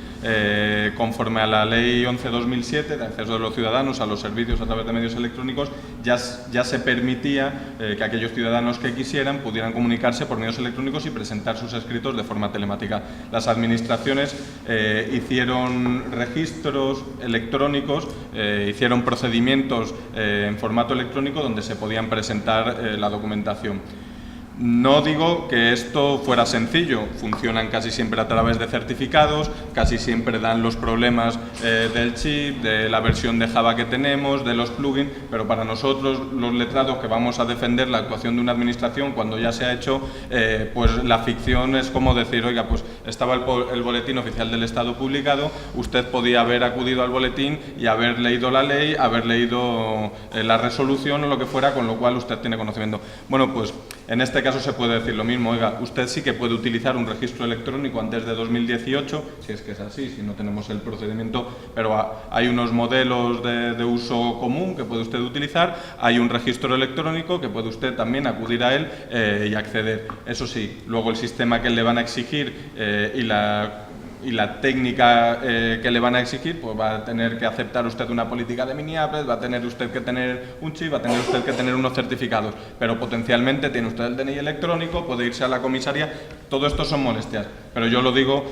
conforme a la Ley 11/2007 de acceso de los ciudadanos a los servicios a través de medios electrónicos, ya se permitía que aquellos ciudadanos que quisieran pudieran comunicarse por medios electrónicos y presentar sus escritos de forma telemática. Las administraciones hicieron registros electrónicos, hicieron procedimientos en formato electrónico donde se podían presentar la documentación. No digo que esto fuera sencillo, funcionan casi siempre a través de certificados, casi siempre dan los problemas del chip, de la versión de Java que tenemos, de los plugins, pero para nosotros, los letrados que vamos a defender la actuación de una administración cuando ya se ha hecho, pues la ficción es como decir, oiga, pues estaba el boletín oficial del Estado publicado, usted podía haber acudido al boletín y haber leído la ley, haber leído la resolución o lo que fuera, con lo cual usted tiene conocimiento. Bueno, pues en este caso se puede decir lo mismo, oiga, usted sí que puede utilizar un registro electrónico antes de 2018, si es que es así, si no tenemos el procedimiento, pero hay unos modelos de uso común que puede usted utilizar, hay un registro electrónico que puede usted también acudir a él y acceder. Eso sí, luego el sistema que le van a exigir y la técnica que le van a exigir, pues va a tener que aceptar usted una política de mini-apples, va a tener usted que tener un chip, va a tener usted que tener unos certificados, pero potencialmente tiene usted el DNI electrónico, puede irse a la comisaría. Todo esto son molestias, pero yo lo digo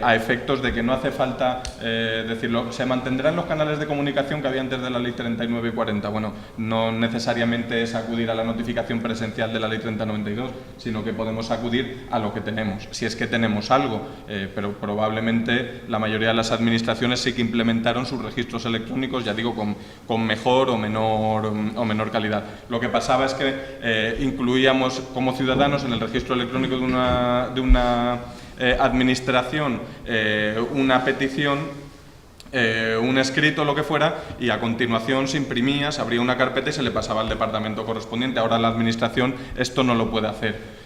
a efectos de que no hace falta decirlo. Se mantendrán los canales de comunicación que había antes de la Ley 39 y 40. Bueno, no necesariamente es acudir a la notificación presencial de la Ley 3092, sino que podemos acudir a lo que tenemos, si es que tenemos algo, pero probablemente la mayoría de las administraciones sí que implementaron sus registros electrónicos, ya digo, con mejor o menor calidad. Lo que pasaba es que incluíamos como ciudadanos en el registro electrónico de una administración una petición, un escrito, lo que fuera, y a continuación se imprimía, se abría una carpeta y se le pasaba al departamento correspondiente. Ahora la administración esto no lo puede hacer.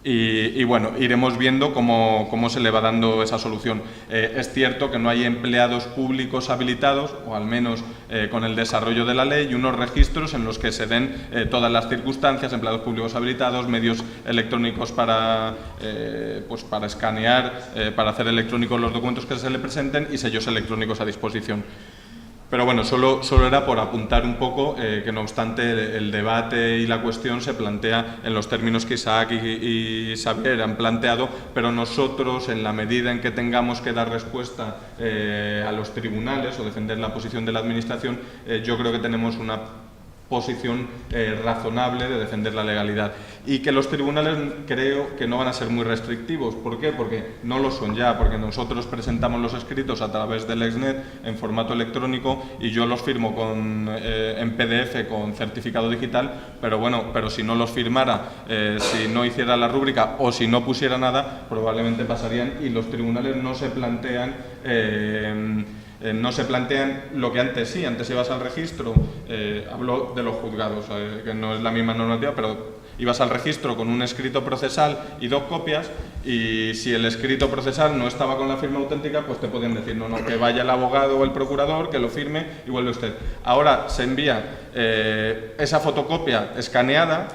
Y bueno, iremos viendo cómo se le va dando esa solución. Es cierto que no hay empleados públicos habilitados, o al menos con el desarrollo de la ley, y unos registros en los que se den todas las circunstancias, empleados públicos habilitados, medios electrónicos para escanear, para hacer electrónicos los documentos que se le presenten y sellos electrónicos a disposición. Pero bueno, solo era por apuntar un poco que no obstante el debate y la cuestión se plantea en los términos que Isaac y Xavier han planteado, pero nosotros, en la medida en que tengamos que dar respuesta a los tribunales o defender la posición de la Administración, yo creo que tenemos una posición razonable de defender la legalidad, y que los tribunales creo que no van a ser muy restrictivos. ¿Por qué? Porque no lo son ya, porque nosotros presentamos los escritos a través del Exnet en formato electrónico y yo los firmo en PDF con certificado digital, pero bueno, pero si no los firmara, si no hiciera la rúbrica o si no pusiera nada, probablemente pasarían, y los tribunales no se plantean lo que antes sí. Antes ibas al registro, hablo de los juzgados, que no es la misma normativa, pero ibas al registro con un escrito procesal y 2 copias, y si el escrito procesal no estaba con la firma auténtica, pues te podían decir, no, que vaya el abogado o el procurador, que lo firme y vuelve usted. Ahora se envía esa fotocopia escaneada,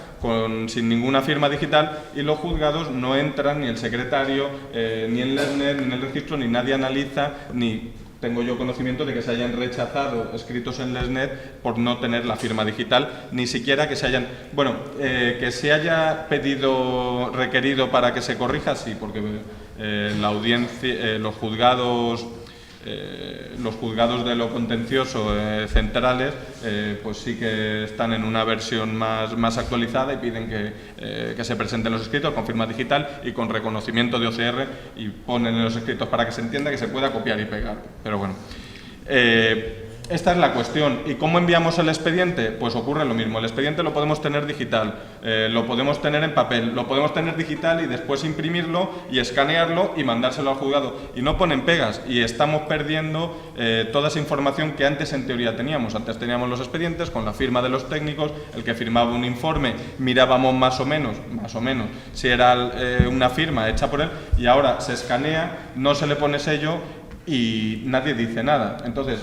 sin ninguna firma digital, y los juzgados no entran, ni el secretario, ni en el Exnet, ni en el registro, ni nadie analiza, ni tengo yo conocimiento de que se hayan rechazado escritos en Exnet por no tener la firma digital, ni siquiera que se hayan... Bueno, que se haya requerido para que se corrija, sí, porque la audiencia, los juzgados de lo contencioso centrales, pues sí que están en una versión más actualizada y piden que se presenten los escritos con firma digital y con reconocimiento de OCR, y ponen en los escritos para que se entienda que se pueda copiar y pegar. Pero bueno, esta es la cuestión. ¿Y cómo enviamos el expediente? Pues ocurre lo mismo. El expediente lo podemos tener digital, lo podemos tener en papel, lo podemos tener digital y después imprimirlo y escanearlo y mandárselo al juzgado. Y no ponen pegas, y estamos perdiendo toda esa información que antes en teoría teníamos. Antes teníamos los expedientes con la firma de los técnicos, el que firmaba un informe, mirábamos más o menos, si era una firma hecha por él, y ahora se escanea, no se le pone sello y nadie dice nada. Entonces,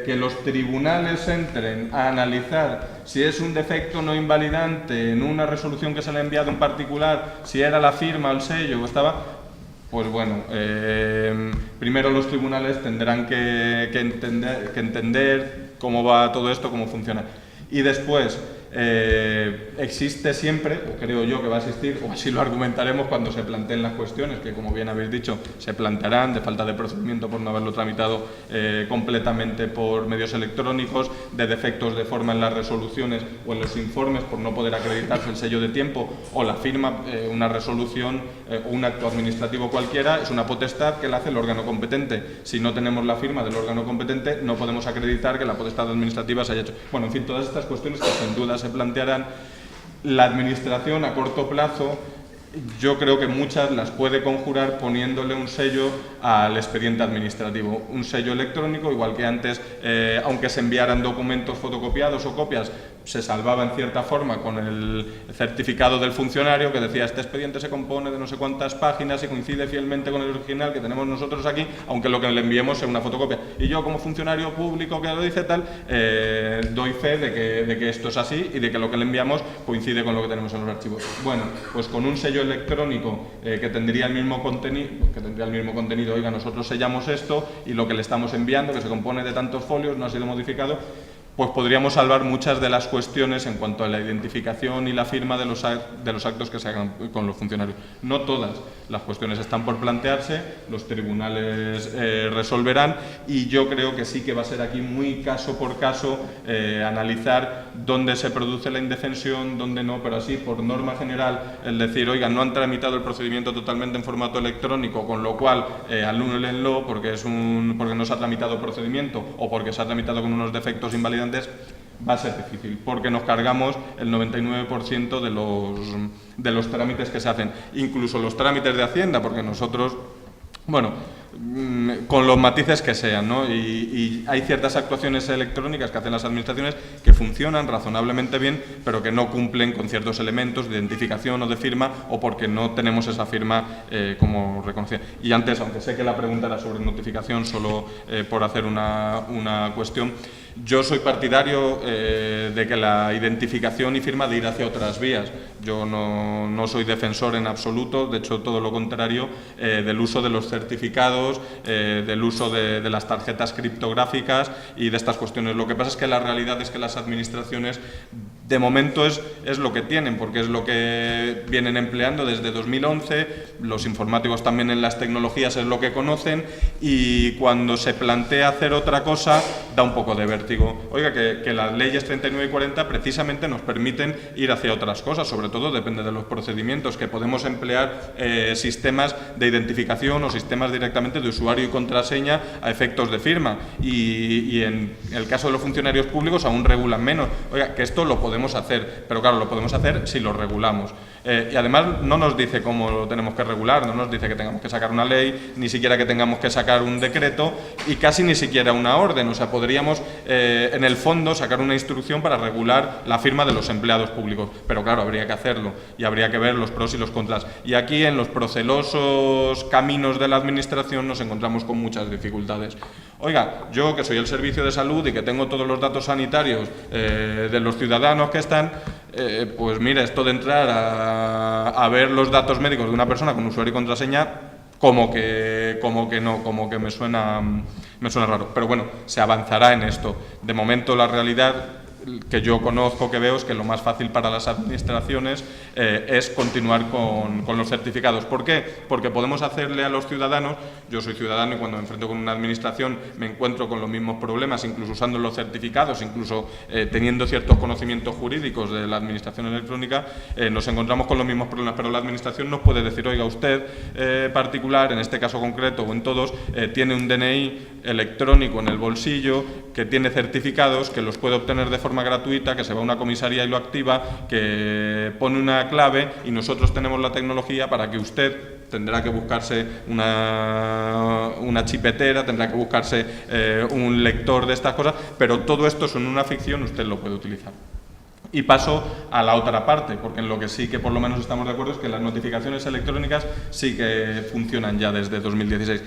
que los tribunales entren a analizar si es un defecto no invalidante en una resolución que se le ha enviado en particular, si era la firma o el sello o estaba... Pues bueno, primero los tribunales tendrán que entender cómo va todo esto, cómo funciona. Y después, existe siempre, o creo yo que va a existir, o así lo argumentaremos cuando se planteen las cuestiones, que como bien habéis dicho, se plantearán, de falta de procedimiento por no haberlo tramitado completamente por medios electrónicos, de defectos de forma en las resoluciones o en los informes por no poder acreditarse el sello de tiempo o la firma. Una resolución o un acto administrativo cualquiera es una potestad que la hace el órgano competente. Si no tenemos la firma del órgano competente, no podemos acreditar que la potestad administrativa se haya hecho. Bueno, en fin, todas estas cuestiones que sin duda se plantearán. La Administración a corto plazo, yo creo que muchas las puede conjurar poniéndole un sello al expediente administrativo, un sello electrónico, igual que antes, aunque se enviaran documentos fotocopiados o copias, se salvaba en cierta forma con el certificado del funcionario que decía: este expediente se compone de no sé cuántas páginas y coincide fielmente con el original que tenemos nosotros aquí, aunque lo que le enviemos sea una fotocopia. Y yo, como funcionario público que lo dice tal, doy fe de que esto es así y de que lo que le enviamos coincide con lo que tenemos en los archivos. Bueno, pues con un sello electrónico que tendría el mismo contenido, oiga, nosotros sellamos esto y lo que le estamos enviando, que se compone de tantos folios, no ha sido modificado, pues podríamos salvar muchas de las cuestiones en cuanto a la identificación y la firma de los actos que se hagan con los funcionarios. No todas las cuestiones están por plantearse, los tribunales resolverán, y yo creo que sí que va a ser aquí muy caso por caso analizar dónde se produce la indefensión, dónde no, pero así por norma general el decir: oiga, no han tramitado el procedimiento totalmente en formato electrónico, con lo cual anúlenlo porque no se ha tramitado el procedimiento o porque se ha tramitado con unos defectos invalidantes, va a ser difícil, porque nos cargamos el 99% de los trámites que se hacen, incluso los trámites de Hacienda, porque nosotros, bueno, con los matices que sean, ¿no? Y hay ciertas actuaciones electrónicas que hacen las administraciones que funcionan razonablemente bien, pero que no cumplen con ciertos elementos de identificación o de firma, o porque no tenemos esa firma como reconocida. Y antes, aunque sé que la pregunta era sobre notificación, solo por hacer una cuestión, yo soy partidario de que la identificación y firma de ir hacia otras vías. Yo no soy defensor en absoluto, de hecho todo lo contrario, del uso de los certificados empleados, del uso de las tarjetas criptográficas y de estas cuestiones. Lo que pasa es que la realidad es que las administraciones de momento es lo que tienen, porque es lo que vienen empleando desde 2011, los informáticos también en las tecnologías es lo que conocen, y cuando se plantea hacer otra cosa da un poco de vértigo. Oiga, que las leyes 39 y 40 precisamente nos permiten ir hacia otras cosas, sobre todo depende de los procedimientos, que podemos emplear sistemas de identificación o sistemas directamente de usuario y contraseña a efectos de firma, y en el caso de los funcionarios públicos aún regulan menos. Oiga, que esto lo podemos hacer, pero claro, lo podemos hacer si lo regulamos. Y además no nos dice cómo lo tenemos que regular, no nos dice que tengamos que sacar una ley, ni siquiera que tengamos que sacar un decreto, y casi ni siquiera una orden. O sea, podríamos en el fondo sacar una instrucción para regular la firma de los empleados públicos, pero claro, habría que hacerlo y habría que ver los pros y los contras. Y aquí, en los procelosos caminos de la administración, nos encontramos con muchas dificultades. Oiga, yo que soy el servicio de salud y que tengo todos los datos sanitarios de los ciudadanos que están, pues mira, esto de entrar a ver los datos médicos de una persona con usuario y contraseña, como que me suena raro. Pero bueno, se avanzará en esto. De momento, la realidad que yo conozco, que veo, es que lo más fácil para las administraciones es continuar con los certificados. ¿Por qué? Porque podemos hacerle a los ciudadanos, yo soy ciudadano y cuando me enfrento con una administración me encuentro con los mismos problemas, incluso usando los certificados, incluso teniendo ciertos conocimientos jurídicos de la administración electrónica, nos encontramos con los mismos problemas, pero la administración nos puede decir, oiga, usted particular, en este caso concreto o en todos, tiene un DNI electrónico en el bolsillo, que tiene certificados, que los puede obtener de forma gratuita, que se va a una comisaría y lo activa, que pone una clave y nosotros tenemos la tecnología para que usted tendrá que buscarse una chipetera, tendrá que buscarse un lector de estas cosas, pero todo esto es en una ficción, usted lo puede utilizar. Y paso a la otra parte, porque en lo que sí que por lo menos estamos de acuerdo es que las notificaciones electrónicas sí que funcionan ya desde 2016.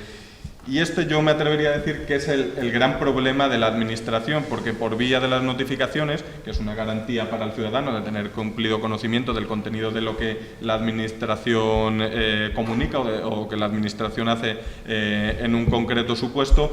Y este yo me atrevería a decir que es el gran problema de la administración, porque por vía de las notificaciones, que es una garantía para el ciudadano de tener cumplido conocimiento del contenido de lo que la administración comunica o que la administración hace en un concreto supuesto,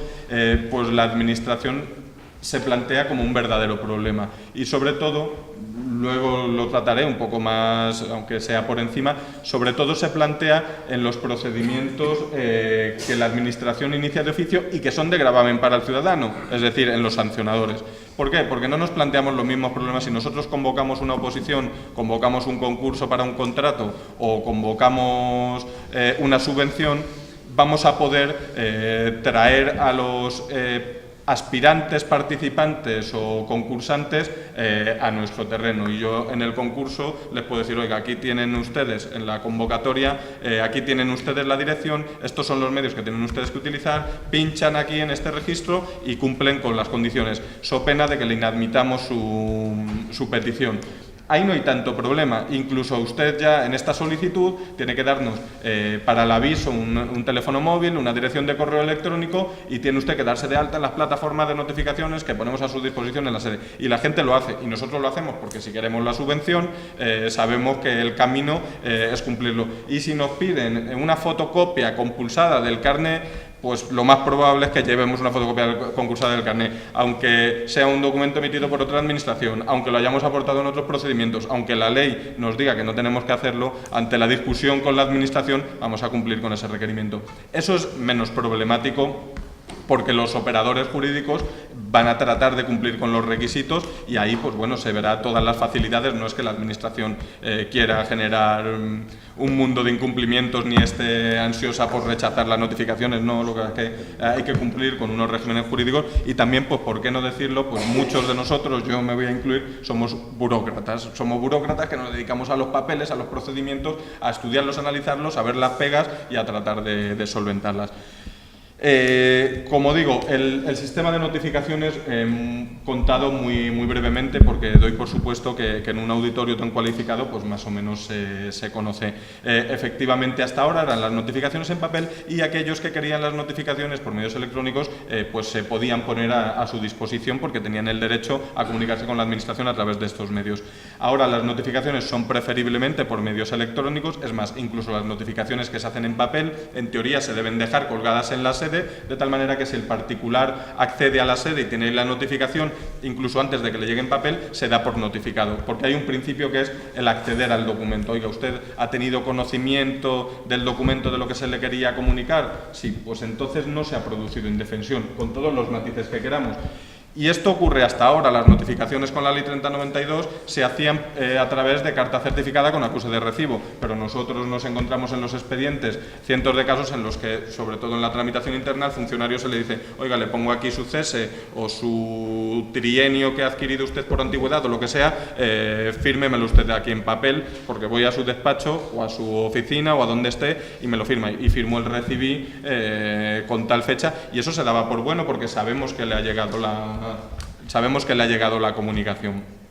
pues la administración se plantea como un verdadero problema. Y sobre todo, luego lo trataré un poco más, aunque sea por encima, sobre todo se plantea en los procedimientos que la administración inicia de oficio y que son de gravamen para el ciudadano, es decir, en los sancionadores. ¿Por qué? Porque no nos planteamos los mismos problemas si nosotros convocamos una oposición, convocamos un concurso para un contrato o convocamos una subvención, vamos a poder traer a los aspirantes, participantes o concursantes a nuestro terreno. Y yo en el concurso les puedo decir, oiga, aquí tienen ustedes en la convocatoria, aquí tienen ustedes la dirección, estos son los medios que tienen ustedes que utilizar, pinchan aquí en este registro y cumplen con las condiciones, so pena de que le inadmitamos su petición. Ahí no hay tanto problema, incluso usted ya en esta solicitud tiene que darnos para el aviso un teléfono móvil, una dirección de correo electrónico y tiene usted que darse de alta en las plataformas de notificaciones que ponemos a su disposición en la sede. Y la gente lo hace y nosotros lo hacemos porque si queremos la subvención sabemos que el camino es cumplirlo. Y si nos piden una fotocopia compulsada del carnet, pues lo más probable es que llevemos una fotocopia concursada del carnet, aunque sea un documento emitido por otra administración, aunque lo hayamos aportado en otros procedimientos, aunque la ley nos diga que no tenemos que hacerlo, ante la discusión con la administración vamos a cumplir con ese requerimiento. Eso es menos problemático porque los operadores jurídicos van a tratar de cumplir con los requisitos y ahí pues bueno, se verá todas las facilidades. No es que la administración quiera generar un mundo de incumplimientos ni esté ansiosa por rechazar las notificaciones, no, lo que hay que cumplir con unos regímenes jurídicos y también, pues por qué no decirlo, pues muchos de nosotros, yo me voy a incluir, somos burócratas que nos dedicamos a los papeles, a los procedimientos, a estudiarlos, a analizarlos, a ver las pegas y a tratar de solventarlas. Como digo, el sistema de notificaciones, contado muy brevemente, porque doy por supuesto que en un auditorio tan cualificado pues más o menos se conoce. Efectivamente, hasta ahora eran las notificaciones en papel, y aquellos que querían las notificaciones por medios electrónicos pues se podían poner a su disposición, porque tenían el derecho a comunicarse con la Administración a través de estos medios. Ahora las notificaciones son preferiblemente por medios electrónicos, es más, incluso las notificaciones que se hacen en papel, en teoría se deben dejar colgadas en la sede, de tal manera que si el particular accede a la sede y tiene la notificación, incluso antes de que le llegue en papel, se da por notificado, porque hay un principio que es el acceder al documento. Oiga, ¿usted ha tenido conocimiento del documento, de lo que se le quería comunicar? Sí, pues entonces no se ha producido indefensión, con todos los matices que queramos. Y esto ocurre hasta ahora. Las notificaciones con la Ley 3092 se hacían a través de carta certificada con acuse de recibo, pero nosotros nos encontramos en los expedientes cientos de casos en los que, sobre todo en la tramitación interna, al funcionario se le dice: oiga, le pongo aquí su cese o su trienio que ha adquirido usted por antigüedad o lo que sea, fírmemelo usted aquí en papel, porque voy a su despacho o a su oficina o a donde esté y me lo firma. Y firmó el recibí con tal fecha, y eso se daba por bueno porque sabemos que le ha llegado la comunicación.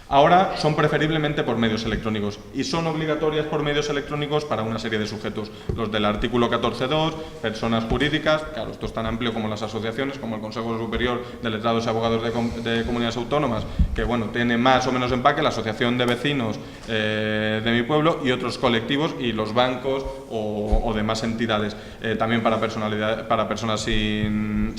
Ahora son preferiblemente por medios electrónicos, y son obligatorias por medios electrónicos para una serie de sujetos. Los del artículo 14.2, personas jurídicas, claro, esto es tan amplio como las asociaciones, como el Consejo Superior de Letrados y Abogados de Comunidades Autónomas, que bueno, tiene más o menos empaque, la Asociación de Vecinos de mi pueblo y otros colectivos, y los bancos o demás entidades. También para personas sin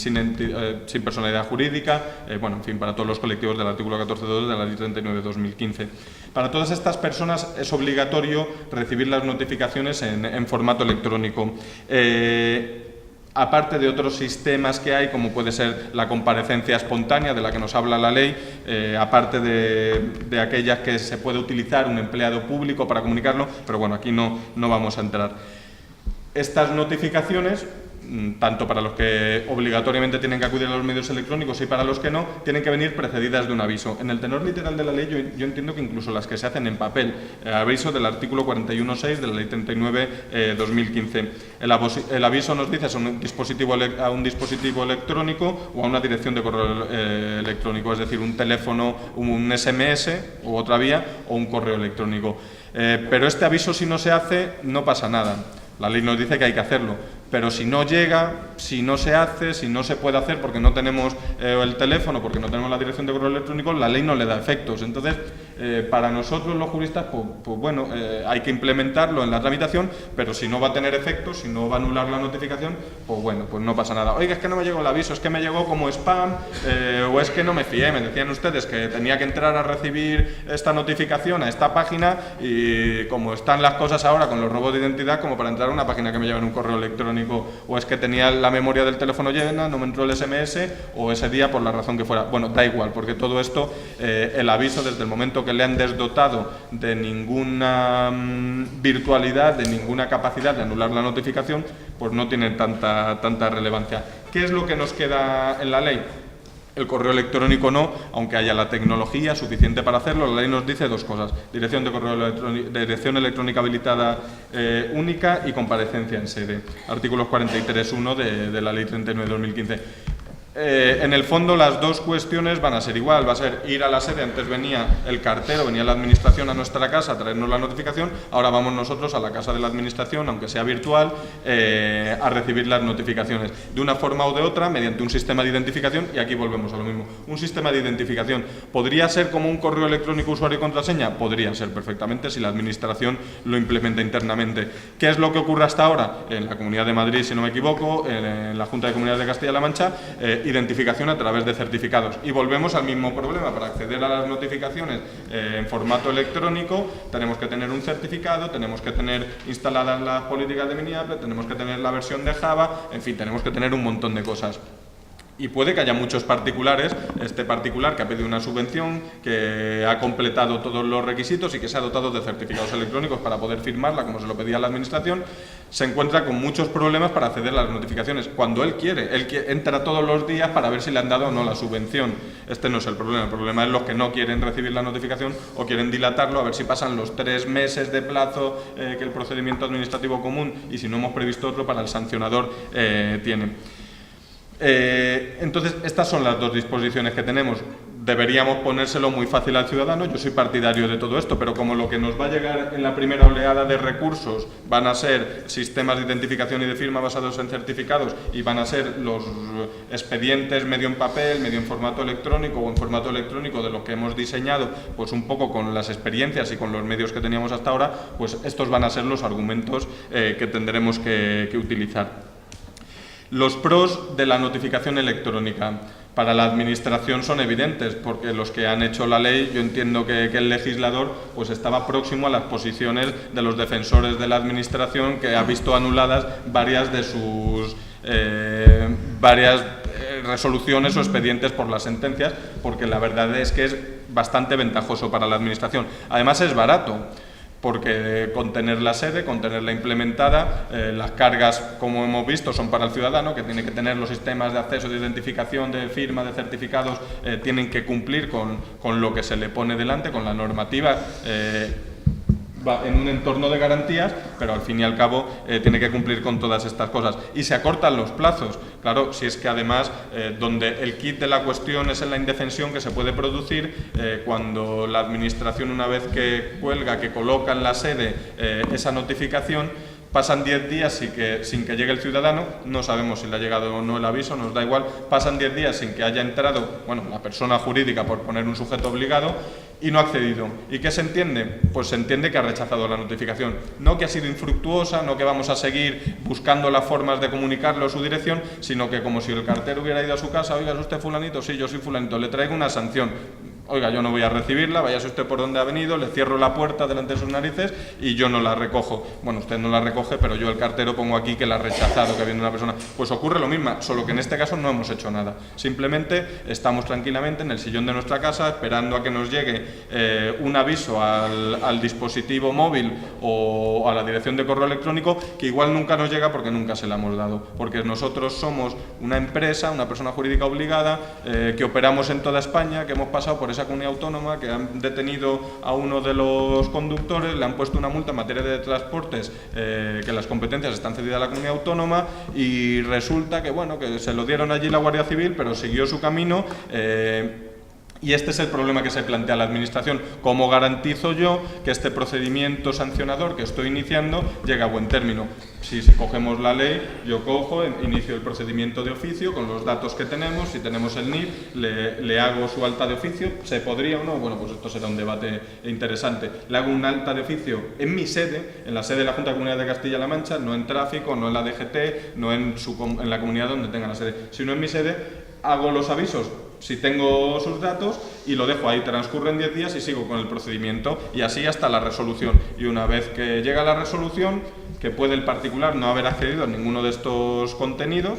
personalidad jurídica, bueno, en fin, para todos los colectivos del artículo 14.2 de la Ley 39 de 2015. Para todas estas personas es obligatorio recibir las notificaciones en formato electrónico. Aparte de otros sistemas que hay, como puede ser la comparecencia espontánea, de la que nos habla la ley, aparte de aquellas que se puede utilizar un empleado público para comunicarlo, pero bueno, aquí no vamos a entrar. Estas notificaciones, tanto para los que obligatoriamente tienen que acudir a los medios electrónicos y para los que no, tienen que venir precedidas de un aviso. En el tenor literal de la ley, yo entiendo que incluso las que se hacen en papel, el aviso del artículo 41.6 de la Ley 39/2015. El aviso nos dice a un dispositivo electrónico o a una dirección de correo electrónico, es decir, un teléfono, un SMS u otra vía, o un correo electrónico. Pero este aviso, si no se hace, no pasa nada. La ley nos dice que hay que hacerlo, pero si no llega, si no se hace, si no se puede hacer porque no tenemos el teléfono, porque no tenemos la dirección de correo electrónico, la ley no le da efectos. Entonces, para nosotros los juristas, pues bueno, hay que implementarlo en la tramitación, pero si no va a tener efectos, si no va a anular la notificación, pues bueno, pues no pasa nada. Oiga, es que no me llegó el aviso, es que me llegó como spam, o es que no me fié. Me decían ustedes que tenía que entrar a recibir esta notificación a esta página, y como están las cosas ahora con los robos de identidad, como para entrar a una página que me lleva en un correo electrónico, o es que tenía la memoria del teléfono llena, no me entró el SMS, o ese día por la razón que fuera. Bueno, da igual, porque todo esto, el aviso, desde el momento que le han desdotado de ninguna virtualidad, de ninguna capacidad de anular la notificación, pues no tiene tanta relevancia. ¿Qué es lo que nos queda en la ley? El correo electrónico no, aunque haya la tecnología suficiente para hacerlo. La ley nos dice dos cosas: dirección de correo electrónico, dirección electrónica habilitada única y comparecencia en sede. Artículos 43.1 de la Ley 39/2015. En el fondo, las dos cuestiones van a ser igual. Va a ser ir a la sede. Antes venía el cartero, venía la administración a nuestra casa a traernos la notificación. Ahora vamos nosotros a la casa de la administración, aunque sea virtual, a recibir las notificaciones. De una forma o de otra, mediante un sistema de identificación, y aquí volvemos a lo mismo. Un sistema de identificación podría ser como un correo electrónico usuario y contraseña. Podría ser perfectamente si la administración lo implementa internamente. ¿Qué es lo que ocurre hasta ahora? En la Comunidad de Madrid, si no me equivoco, en la Junta de Comunidades de Castilla-La Mancha, identificación a través de certificados. Y volvemos al mismo problema. Para acceder a las notificaciones en formato electrónico, tenemos que tener un certificado, tenemos que tener instaladas las políticas de Miniable, tenemos que tener la versión de Java, en fin, tenemos que tener un montón de cosas. Y puede que haya muchos particulares, este particular que ha pedido una subvención, que ha completado todos los requisitos y que se ha dotado de certificados electrónicos para poder firmarla, como se lo pedía la Administración, se encuentra con muchos problemas para acceder a las notificaciones. Cuando él entra todos los días para ver si le han dado o no la subvención. Este no es el problema es los que no quieren recibir la notificación o quieren dilatarlo a ver si pasan los 3 meses de plazo que el procedimiento administrativo común, y si no hemos previsto otro para el sancionador tiene. Entonces, estas son las dos disposiciones que tenemos. Deberíamos ponérselo muy fácil al ciudadano. Yo soy partidario de todo esto, pero como lo que nos va a llegar en la primera oleada de recursos van a ser sistemas de identificación y de firma basados en certificados, y van a ser los expedientes medio en papel, medio en formato electrónico o en formato electrónico de lo que hemos diseñado, pues un poco con las experiencias y con los medios que teníamos hasta ahora, pues estos van a ser los argumentos que tendremos que utilizar. Los pros de la notificación electrónica para la Administración son evidentes, porque los que han hecho la ley, yo entiendo que el legislador pues estaba próximo a las posiciones de los defensores de la Administración, que ha visto anuladas varias de sus resoluciones o expedientes por las sentencias, porque la verdad es que es bastante ventajoso para la Administración. Además es barato, porque con tener la sede, con tenerla implementada, las cargas, como hemos visto, son para el ciudadano, que tiene que tener los sistemas de acceso, de identificación, de firma, de certificados, tienen que cumplir con lo que se le pone delante, con la normativa, en un entorno de garantías, pero al fin y al cabo tiene que cumplir con todas estas cosas. Y se acortan los plazos. Claro, si es que además donde el kit de la cuestión es en la indefensión que se puede producir cuando la Administración, una vez que cuelga, que coloca en la sede esa notificación, pasan 10 días sin que llegue el ciudadano, no sabemos si le ha llegado o no el aviso, nos da igual, pasan 10 días sin que haya entrado, la persona jurídica, por poner un sujeto obligado, y no ha accedido. ¿Y qué se entiende? Pues se entiende que ha rechazado la notificación. No que ha sido infructuosa, no que vamos a seguir buscando las formas de comunicarle a su dirección, sino que como si el cartero hubiera ido a su casa: oiga, ¿es usted fulanito? Sí, yo soy fulanito, le traigo una sanción. Oiga, yo no voy a recibirla, váyase usted por donde ha venido, le cierro la puerta delante de sus narices y yo no la recojo. Bueno, usted no la recoge, pero yo, el cartero, pongo aquí que la ha rechazado, que viene una persona. Pues ocurre lo mismo, solo que en este caso no hemos hecho nada. Simplemente estamos tranquilamente en el sillón de nuestra casa esperando a que nos llegue un aviso al dispositivo móvil o a la dirección de correo electrónico, que igual nunca nos llega porque nunca se la hemos dado. Porque nosotros somos una empresa, una persona jurídica obligada, que operamos en toda España, que hemos pasado por esa comunidad autónoma, que han detenido a uno de los conductores, le han puesto una multa en materia de transportes, que las competencias están cedidas a la comunidad autónoma, y resulta que que se lo dieron allí la Guardia Civil, pero siguió su camino. Y este es el problema que se plantea la Administración. ¿Cómo garantizo yo que este procedimiento sancionador que estoy iniciando llegue a buen término? Si cogemos la ley, yo cojo, inicio el procedimiento de oficio con los datos que tenemos. Si tenemos el NIF, le hago su alta de oficio. ¿Se podría o no? Bueno, pues esto será un debate interesante. Le hago una alta de oficio en mi sede, en la sede de la Junta de Comunidad de Castilla-La Mancha, no en tráfico, no en la DGT, no en la comunidad donde tenga la sede, sino en mi sede. Hago los avisos si tengo sus datos y lo dejo ahí. Transcurren 10 días y sigo con el procedimiento, y así hasta la resolución. Y una vez que llega la resolución, que puede el particular no haber accedido a ninguno de estos contenidos,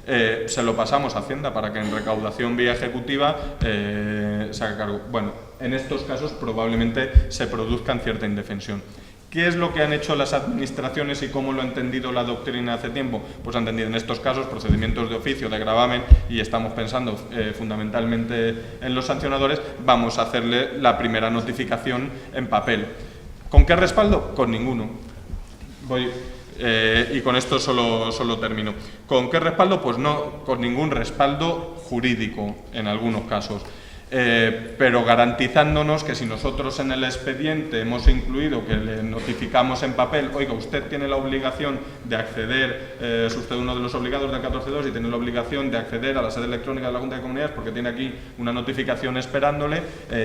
se lo pasamos a Hacienda para que en recaudación vía ejecutiva se haga cargo. Bueno, en estos casos probablemente se produzca cierta indefensión. ¿Qué es lo que han hecho las administraciones y cómo lo ha entendido la doctrina hace tiempo? Pues han entendido en estos casos procedimientos de oficio, de gravamen, y estamos pensando fundamentalmente en los sancionadores. Vamos a hacerle la primera notificación en papel. ¿Con qué respaldo? Con ninguno. Y con esto solo termino. ¿Con qué respaldo? Pues no, con ningún respaldo jurídico en algunos casos. Pero garantizándonos que si nosotros en el expediente hemos incluido que le notificamos en papel: oiga, usted tiene la obligación de acceder, es usted uno de los obligados del 14.2 y tiene la obligación de acceder a la sede electrónica de la Junta de Comunidades porque tiene aquí una notificación esperándole,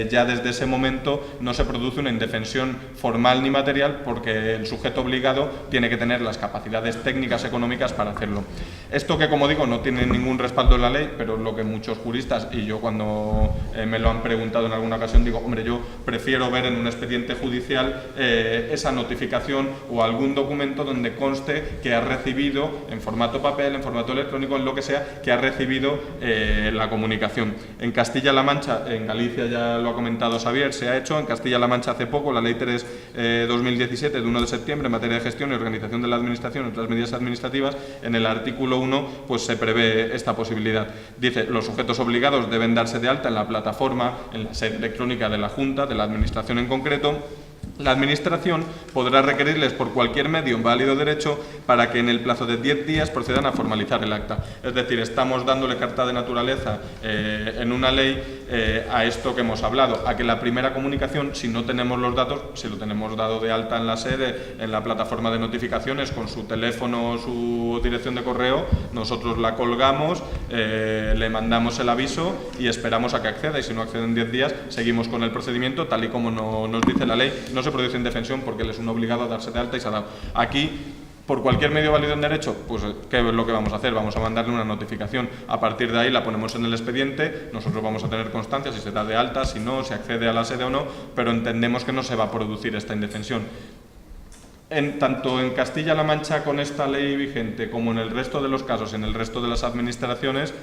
ya desde ese momento no se produce una indefensión formal ni material, porque el sujeto obligado tiene que tener las capacidades técnicas, económicas para hacerlo. Esto, que como digo no tiene ningún respaldo en la ley, pero lo que muchos juristas, y yo cuando me lo han preguntado en alguna ocasión, digo, hombre, yo prefiero ver en un expediente judicial esa notificación o algún documento donde conste que ha recibido, en formato papel, en formato electrónico, en lo que sea, que ha recibido la comunicación. En Castilla-La Mancha, en Galicia ya lo ha comentado Xavier, se ha hecho, en Castilla-La Mancha hace poco, la Ley 3/2017 de 1 de septiembre en materia de gestión y organización de la administración y otras medidas administrativas, en el artículo 1 pues se prevé esta posibilidad. Dice, los sujetos obligados deben darse de alta en la plataforma, en la sede electrónica de la Junta, de la Administración en concreto. La Administración podrá requerirles por cualquier medio en válido derecho para que en el plazo de 10 días procedan a formalizar el acta. Es decir, estamos dándole carta de naturaleza en una ley a esto que hemos hablado, a que la primera comunicación, si no tenemos los datos, si lo tenemos dado de alta en la sede, en la plataforma de notificaciones, con su teléfono o su dirección de correo, nosotros la colgamos, le mandamos el aviso y esperamos a que acceda, y si no accede en 10 días, seguimos con el procedimiento tal y como nos dice la ley. No se produce indefensión porque él es un obligado a darse de alta y se ha dado. Aquí, por cualquier medio válido en derecho, pues ¿qué es lo que vamos a hacer? Vamos a mandarle una notificación. A partir de ahí la ponemos en el expediente, nosotros vamos a tener constancia si se da de alta, si no, si accede a la sede o no, pero entendemos que no se va a producir esta indefensión. Tanto en Castilla-La Mancha con esta ley vigente como en el resto de los casos, en el resto de las administraciones,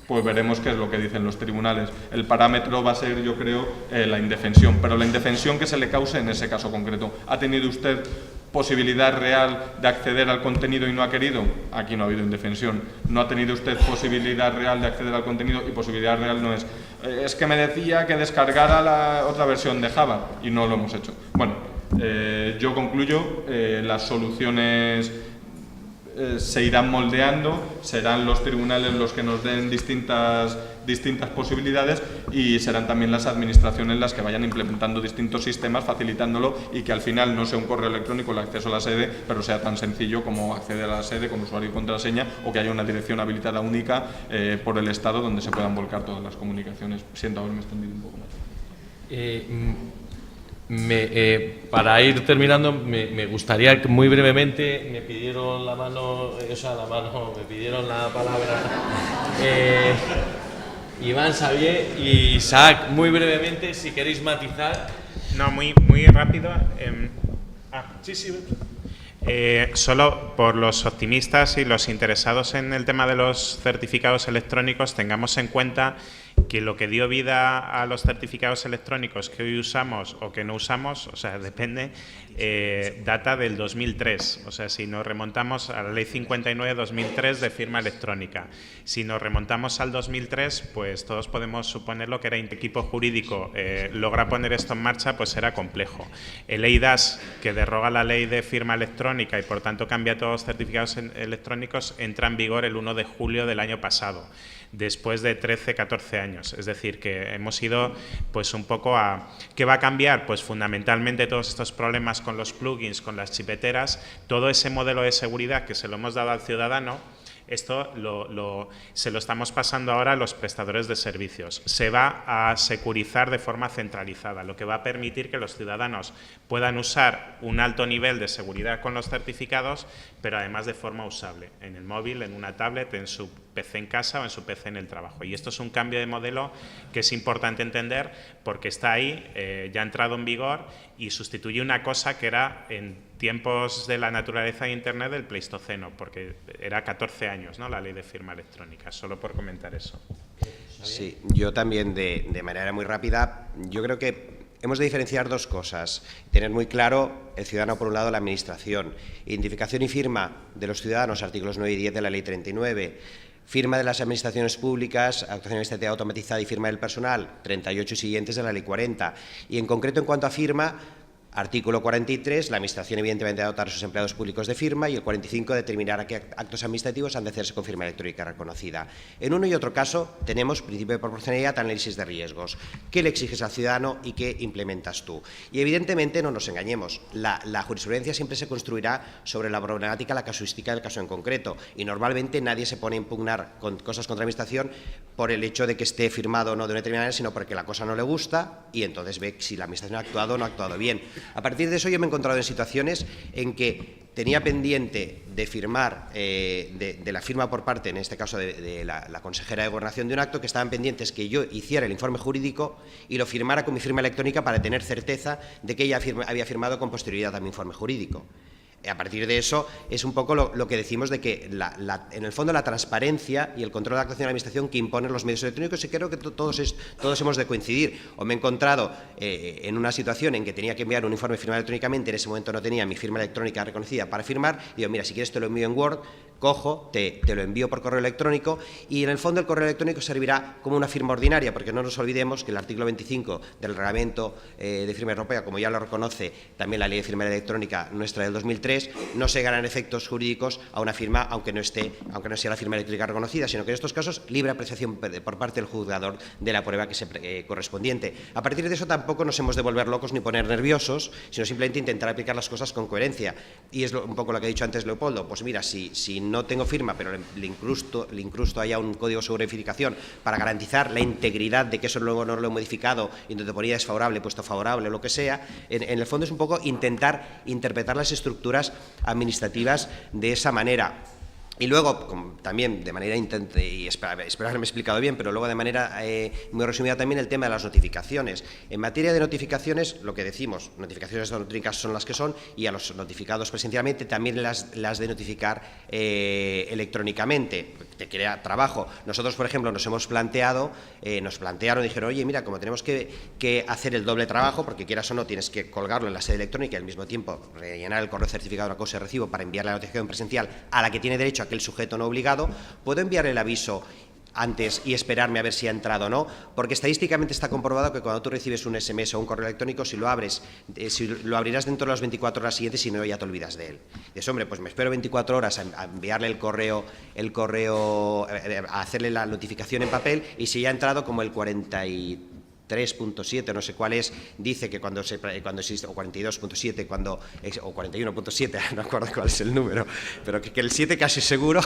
pues veremos qué es lo que dicen los tribunales. El parámetro va a ser, yo creo, la indefensión, pero la indefensión que se le cause en ese caso concreto. ¿Ha tenido usted posibilidad real de acceder al contenido y no ha querido? Aquí no ha habido indefensión. ¿No ha tenido usted posibilidad real de acceder al contenido? Y posibilidad real no es. Es que me decía que descargara la otra versión de Java y no lo hemos hecho. Bueno, yo concluyo, las soluciones se irán moldeando, serán los tribunales los que nos den distintas posibilidades y serán también las administraciones las que vayan implementando distintos sistemas, facilitándolo y que al final no sea un correo electrónico el acceso a la sede, pero sea tan sencillo como acceder a la sede con usuario y contraseña, o que haya una dirección habilitada única por el Estado donde se puedan volcar todas las comunicaciones. Siento haberme extendido un poco más. Para ir terminando, me gustaría que muy brevemente me pidieron la mano, me pidieron la palabra Iván, Xavier y Isaac, muy brevemente, si queréis matizar. No, muy rápido. Sí. Solo por los optimistas y los interesados en el tema de los certificados electrónicos, tengamos en cuenta que lo que dio vida a los certificados electrónicos que hoy usamos o que no usamos, o sea, depende, data del 2003. O sea, si nos remontamos a la Ley 59/2003 de firma electrónica. Si nos remontamos al 2003, pues todos podemos suponer lo que era equipo jurídico logra poner esto en marcha, pues era complejo. El eIDAS, que deroga la ley de firma electrónica y por tanto cambia todos los certificados electrónicos, entra en vigor el 1 de julio del año pasado, después de 13-14 años. Es decir, que hemos ido pues un poco a... ¿Qué va a cambiar? Pues fundamentalmente todos estos problemas con los plugins, con las chipeteras, todo ese modelo de seguridad que se lo hemos dado al ciudadano. Esto se lo estamos pasando ahora a los prestadores de servicios. Se va a securizar de forma centralizada, lo que va a permitir que los ciudadanos puedan usar un alto nivel de seguridad con los certificados, pero además de forma usable, en el móvil, en una tablet, en su PC en casa o en su PC en el trabajo. Y esto es un cambio de modelo que es importante entender porque está ahí, ya ha entrado en vigor y sustituye una cosa que era en tiempos de la naturaleza de Internet del Pleistoceno, porque era 14 años, ¿no?, la ley de firma electrónica. Solo por comentar eso. Sí, yo también de manera muy rápida, yo creo que hemos de diferenciar dos cosas. Tener muy claro el ciudadano, por un lado, la Administración. Identificación y firma de los ciudadanos, artículos 9 y 10 de la Ley 39. Firma de las administraciones públicas, actuación administrativa automatizada y firma del personal, 38 y siguientes de la Ley 40. Y en concreto, en cuanto a firma, artículo 43, la Administración evidentemente ha de dotar a sus empleados públicos de firma, y el 45 determinará qué actos administrativos han de hacerse con firma electrónica reconocida. En uno y otro caso tenemos principio de proporcionalidad, análisis de riesgos. ¿Qué le exiges al ciudadano y qué implementas tú? Y evidentemente no nos engañemos, la jurisprudencia siempre se construirá sobre la problemática, la casuística del caso en concreto, y normalmente nadie se pone a impugnar con cosas contra la Administración por el hecho de que esté firmado o no de una determinada manera, sino porque la cosa no le gusta y entonces ve si la Administración ha actuado o no ha actuado bien. A partir de eso yo me he encontrado en situaciones en que tenía pendiente de firmar, de la firma por parte, en este caso de la consejera de Gobernación, de un acto, que estaban pendientes que yo hiciera el informe jurídico y lo firmara con mi firma electrónica para tener certeza de que ella había firmado con posterioridad a mi informe jurídico. A partir de eso es un poco lo que decimos de que en el fondo la transparencia y el control de la actuación de la Administración que imponen los medios electrónicos, y creo que todos hemos de coincidir. O me he encontrado en una situación en que tenía que enviar un informe firmado electrónicamente, en ese momento no tenía mi firma electrónica reconocida para firmar, y digo, mira, si quieres te lo envío en Word, cojo, te lo envío por correo electrónico, y en el fondo el correo electrónico servirá como una firma ordinaria, porque no nos olvidemos que el artículo 25 del Reglamento de Firma Europea, como ya lo reconoce también la Ley de Firma Electrónica nuestra del 2003, no se ganan efectos jurídicos a una firma, aunque no sea la firma electrónica reconocida, sino que en estos casos libre apreciación por parte del juzgador de la prueba correspondiente. A partir de eso tampoco nos hemos de volver locos ni poner nerviosos, sino simplemente intentar aplicar las cosas con coherencia. Y es un poco lo que ha dicho antes Leopoldo. Pues mira, si no tengo firma, pero le incrusto allá un código sobre verificación para garantizar la integridad de que eso luego no lo he modificado y donde ponía desfavorable, puesto favorable, lo que sea, en el fondo es un poco intentar interpretar las estructuras administrativas de esa manera. Y luego, también de manera, y espero haberme explicado bien, pero luego de manera muy resumida también el tema de las notificaciones. En materia de notificaciones, lo que decimos, notificaciones electrónicas son las que son, y a los notificados presencialmente también las de notificar electrónicamente. Te crea trabajo. Nosotros, por ejemplo, nos plantearon, dijeron, oye, mira, como tenemos que hacer el doble trabajo, porque quieras o no tienes que colgarlo en la sede electrónica y al mismo tiempo rellenar el correo certificado de acoso de recibo para enviar la notificación presencial a la que tiene derecho aquel sujeto no obligado, puedo enviar el aviso antes y esperarme a ver si ha entrado o no, porque estadísticamente está comprobado que cuando tú recibes un SMS o un correo electrónico, si lo abres, si lo abrirás dentro de las 24 horas siguientes, si no ya te olvidas de él. Dices, hombre, pues me espero 24 horas a enviarle el correo, a hacerle la notificación en papel, y si ya ha entrado, como el 43.7, no sé cuál es, dice que cuando existe, o 42.7, o 41.7, no acuerdo cuál es el número, pero que el 7 casi seguro,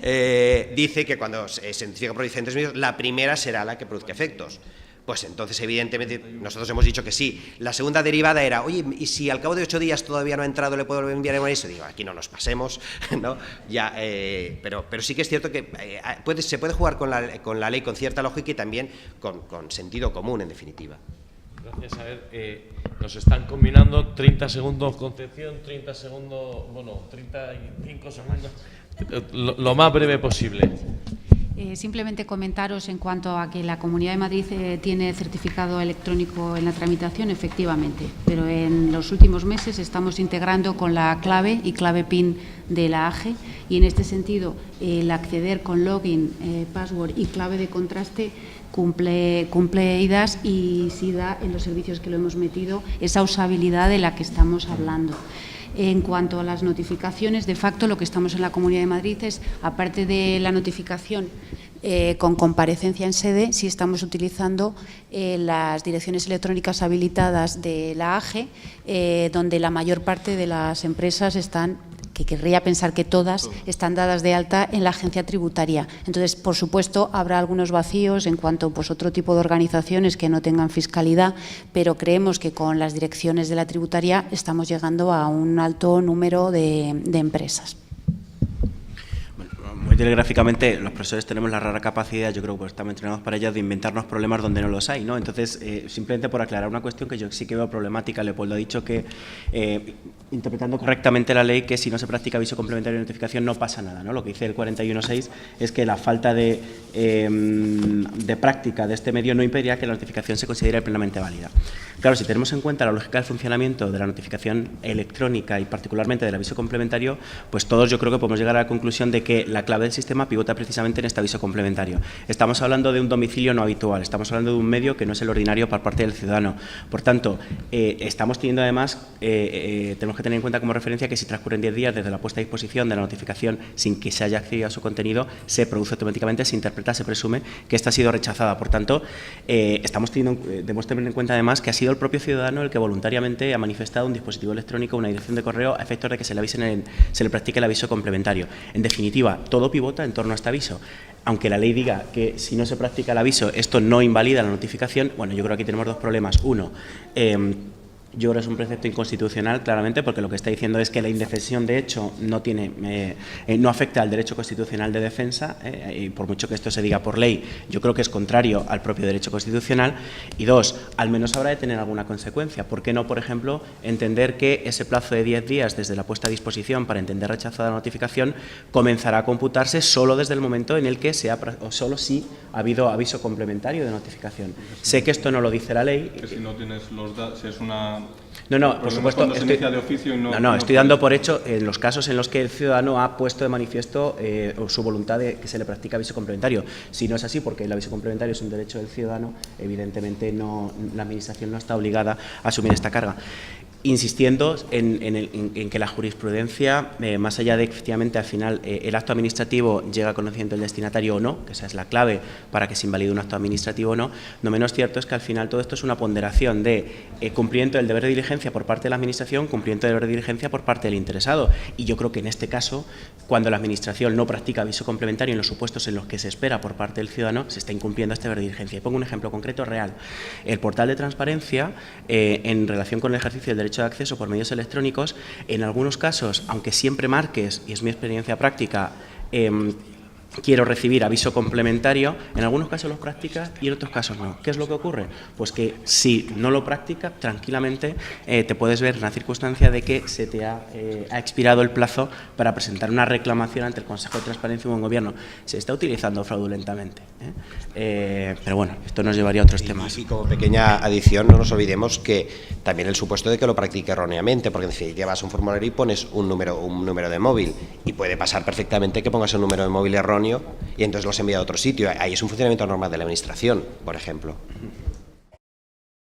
dice que cuando se identifica por diferentes medios, la primera será la que produzca efectos. Pues entonces, evidentemente, nosotros hemos dicho que sí. La segunda derivada era, oye, y si al cabo de 8 días todavía no ha entrado, ¿le puedo enviar eso? Digo, aquí no nos pasemos, ¿no? Ya, pero sí que es cierto que se puede jugar con la ley con cierta lógica y también con sentido común, en definitiva. Gracias. A ver, nos están combinando 30 segundos Concepción, 30 segundos, bueno, 35 segundos, lo más breve posible. Simplemente comentaros en cuanto a que la Comunidad de Madrid tiene certificado electrónico en la tramitación, efectivamente, pero en los últimos meses estamos integrando con la clave y clave PIN de la AGE, y en este sentido el acceder con login, password y clave de contraste cumple IDAS y sí da en los servicios que lo hemos metido esa usabilidad de la que estamos hablando. En cuanto a las notificaciones, de facto lo que estamos en la Comunidad de Madrid es, aparte de la notificación con comparecencia en sede, sí estamos utilizando las direcciones electrónicas habilitadas de la AGE, donde la mayor parte de las empresas están, que querría pensar que todas, están dadas de alta en la agencia tributaria. Entonces, por supuesto, habrá algunos vacíos en cuanto a otro tipo de organizaciones que no tengan fiscalidad, pero creemos que con las direcciones de la tributaria estamos llegando a un alto número de empresas. Muy telegráficamente, los profesores tenemos la rara capacidad, yo creo que estamos entrenados para ello, de inventarnos problemas donde no los hay, ¿no? Entonces, simplemente por aclarar una cuestión que yo sí que veo problemática, Leopoldo ha dicho que, interpretando correctamente la ley, que si no se practica aviso complementario de notificación no pasa nada, ¿no? Lo que dice el 41.6 es que la falta de práctica de este medio no impediría que la notificación se considere plenamente válida. Claro, si tenemos en cuenta la lógica del funcionamiento de la notificación electrónica y particularmente del aviso complementario, pues todos yo creo que podemos llegar a la conclusión de que la clave del sistema pivota precisamente en este aviso complementario. Estamos hablando de un domicilio no habitual, estamos hablando de un medio que no es el ordinario por parte del ciudadano. Por tanto, estamos teniendo además, tenemos que tener en cuenta como referencia que si transcurren 10 días desde la puesta a disposición de la notificación sin que se haya accedido a su contenido, se produce automáticamente, se interpreta, se presume que esta ha sido rechazada. Por tanto, debemos tener en cuenta además que ha sido el propio ciudadano el que voluntariamente ha manifestado un dispositivo electrónico, una dirección de correo a efectos de que se le practique el aviso complementario. En definitiva, todo pivota en torno a este aviso. Aunque la ley diga que si no se practica el aviso, esto no invalida la notificación, bueno, yo creo que aquí tenemos dos problemas. Uno, Yo creo que es un precepto inconstitucional, claramente, porque lo que está diciendo es que la indefensión de hecho no afecta al derecho constitucional de defensa, y por mucho que esto se diga por ley, yo creo que es contrario al propio derecho constitucional. Y dos, al menos habrá de tener alguna consecuencia. ¿Por qué no, por ejemplo, entender que ese plazo de 10 días desde la puesta a disposición para entender rechazada la notificación comenzará a computarse solo desde el momento en el que o solo si ha habido aviso complementario de notificación? Sé que esto no lo dice la ley. Que si no tienes los datos, si es una... No, por supuesto. Estoy dando por hecho en los casos en los que el ciudadano ha puesto de manifiesto su voluntad de que se le practique aviso complementario. Si no es así, porque el aviso complementario es un derecho del ciudadano, evidentemente la Administración no está obligada a asumir esta carga. Insistiendo en que la jurisprudencia, más allá de efectivamente al final el acto administrativo llega a conocimiento del destinatario o no, que esa es la clave para que se invalide un acto administrativo o no, no menos cierto es que al final todo esto es una ponderación de cumplimiento del deber de diligencia por parte de la Administración, cumplimiento del deber de diligencia por parte del interesado. Y yo creo que en este caso, cuando la Administración no practica aviso complementario en los supuestos en los que se espera por parte del ciudadano, se está incumpliendo este deber de diligencia. Y pongo un ejemplo concreto real. El portal de transparencia, en relación con el ejercicio del derecho de acceso por medios electrónicos, en algunos casos, aunque siempre marques, y es mi experiencia práctica, quiero recibir aviso complementario, en algunos casos lo practicas y en otros casos no. ¿Qué es lo que ocurre? Pues que si no lo practicas, tranquilamente te puedes ver en la circunstancia de que se te ha expirado el plazo para presentar una reclamación ante el Consejo de Transparencia y Buen Gobierno. Se está utilizando fraudulentamente, pero bueno, esto nos llevaría a otros temas. Y como pequeña adición, no nos olvidemos que también el supuesto de que lo practique erróneamente, porque si llevas un formulario y pones un número de móvil, y puede pasar perfectamente que pongas un número de móvil erróneo y entonces los envía a otro sitio. Ahí es un funcionamiento normal de la Administración, por ejemplo.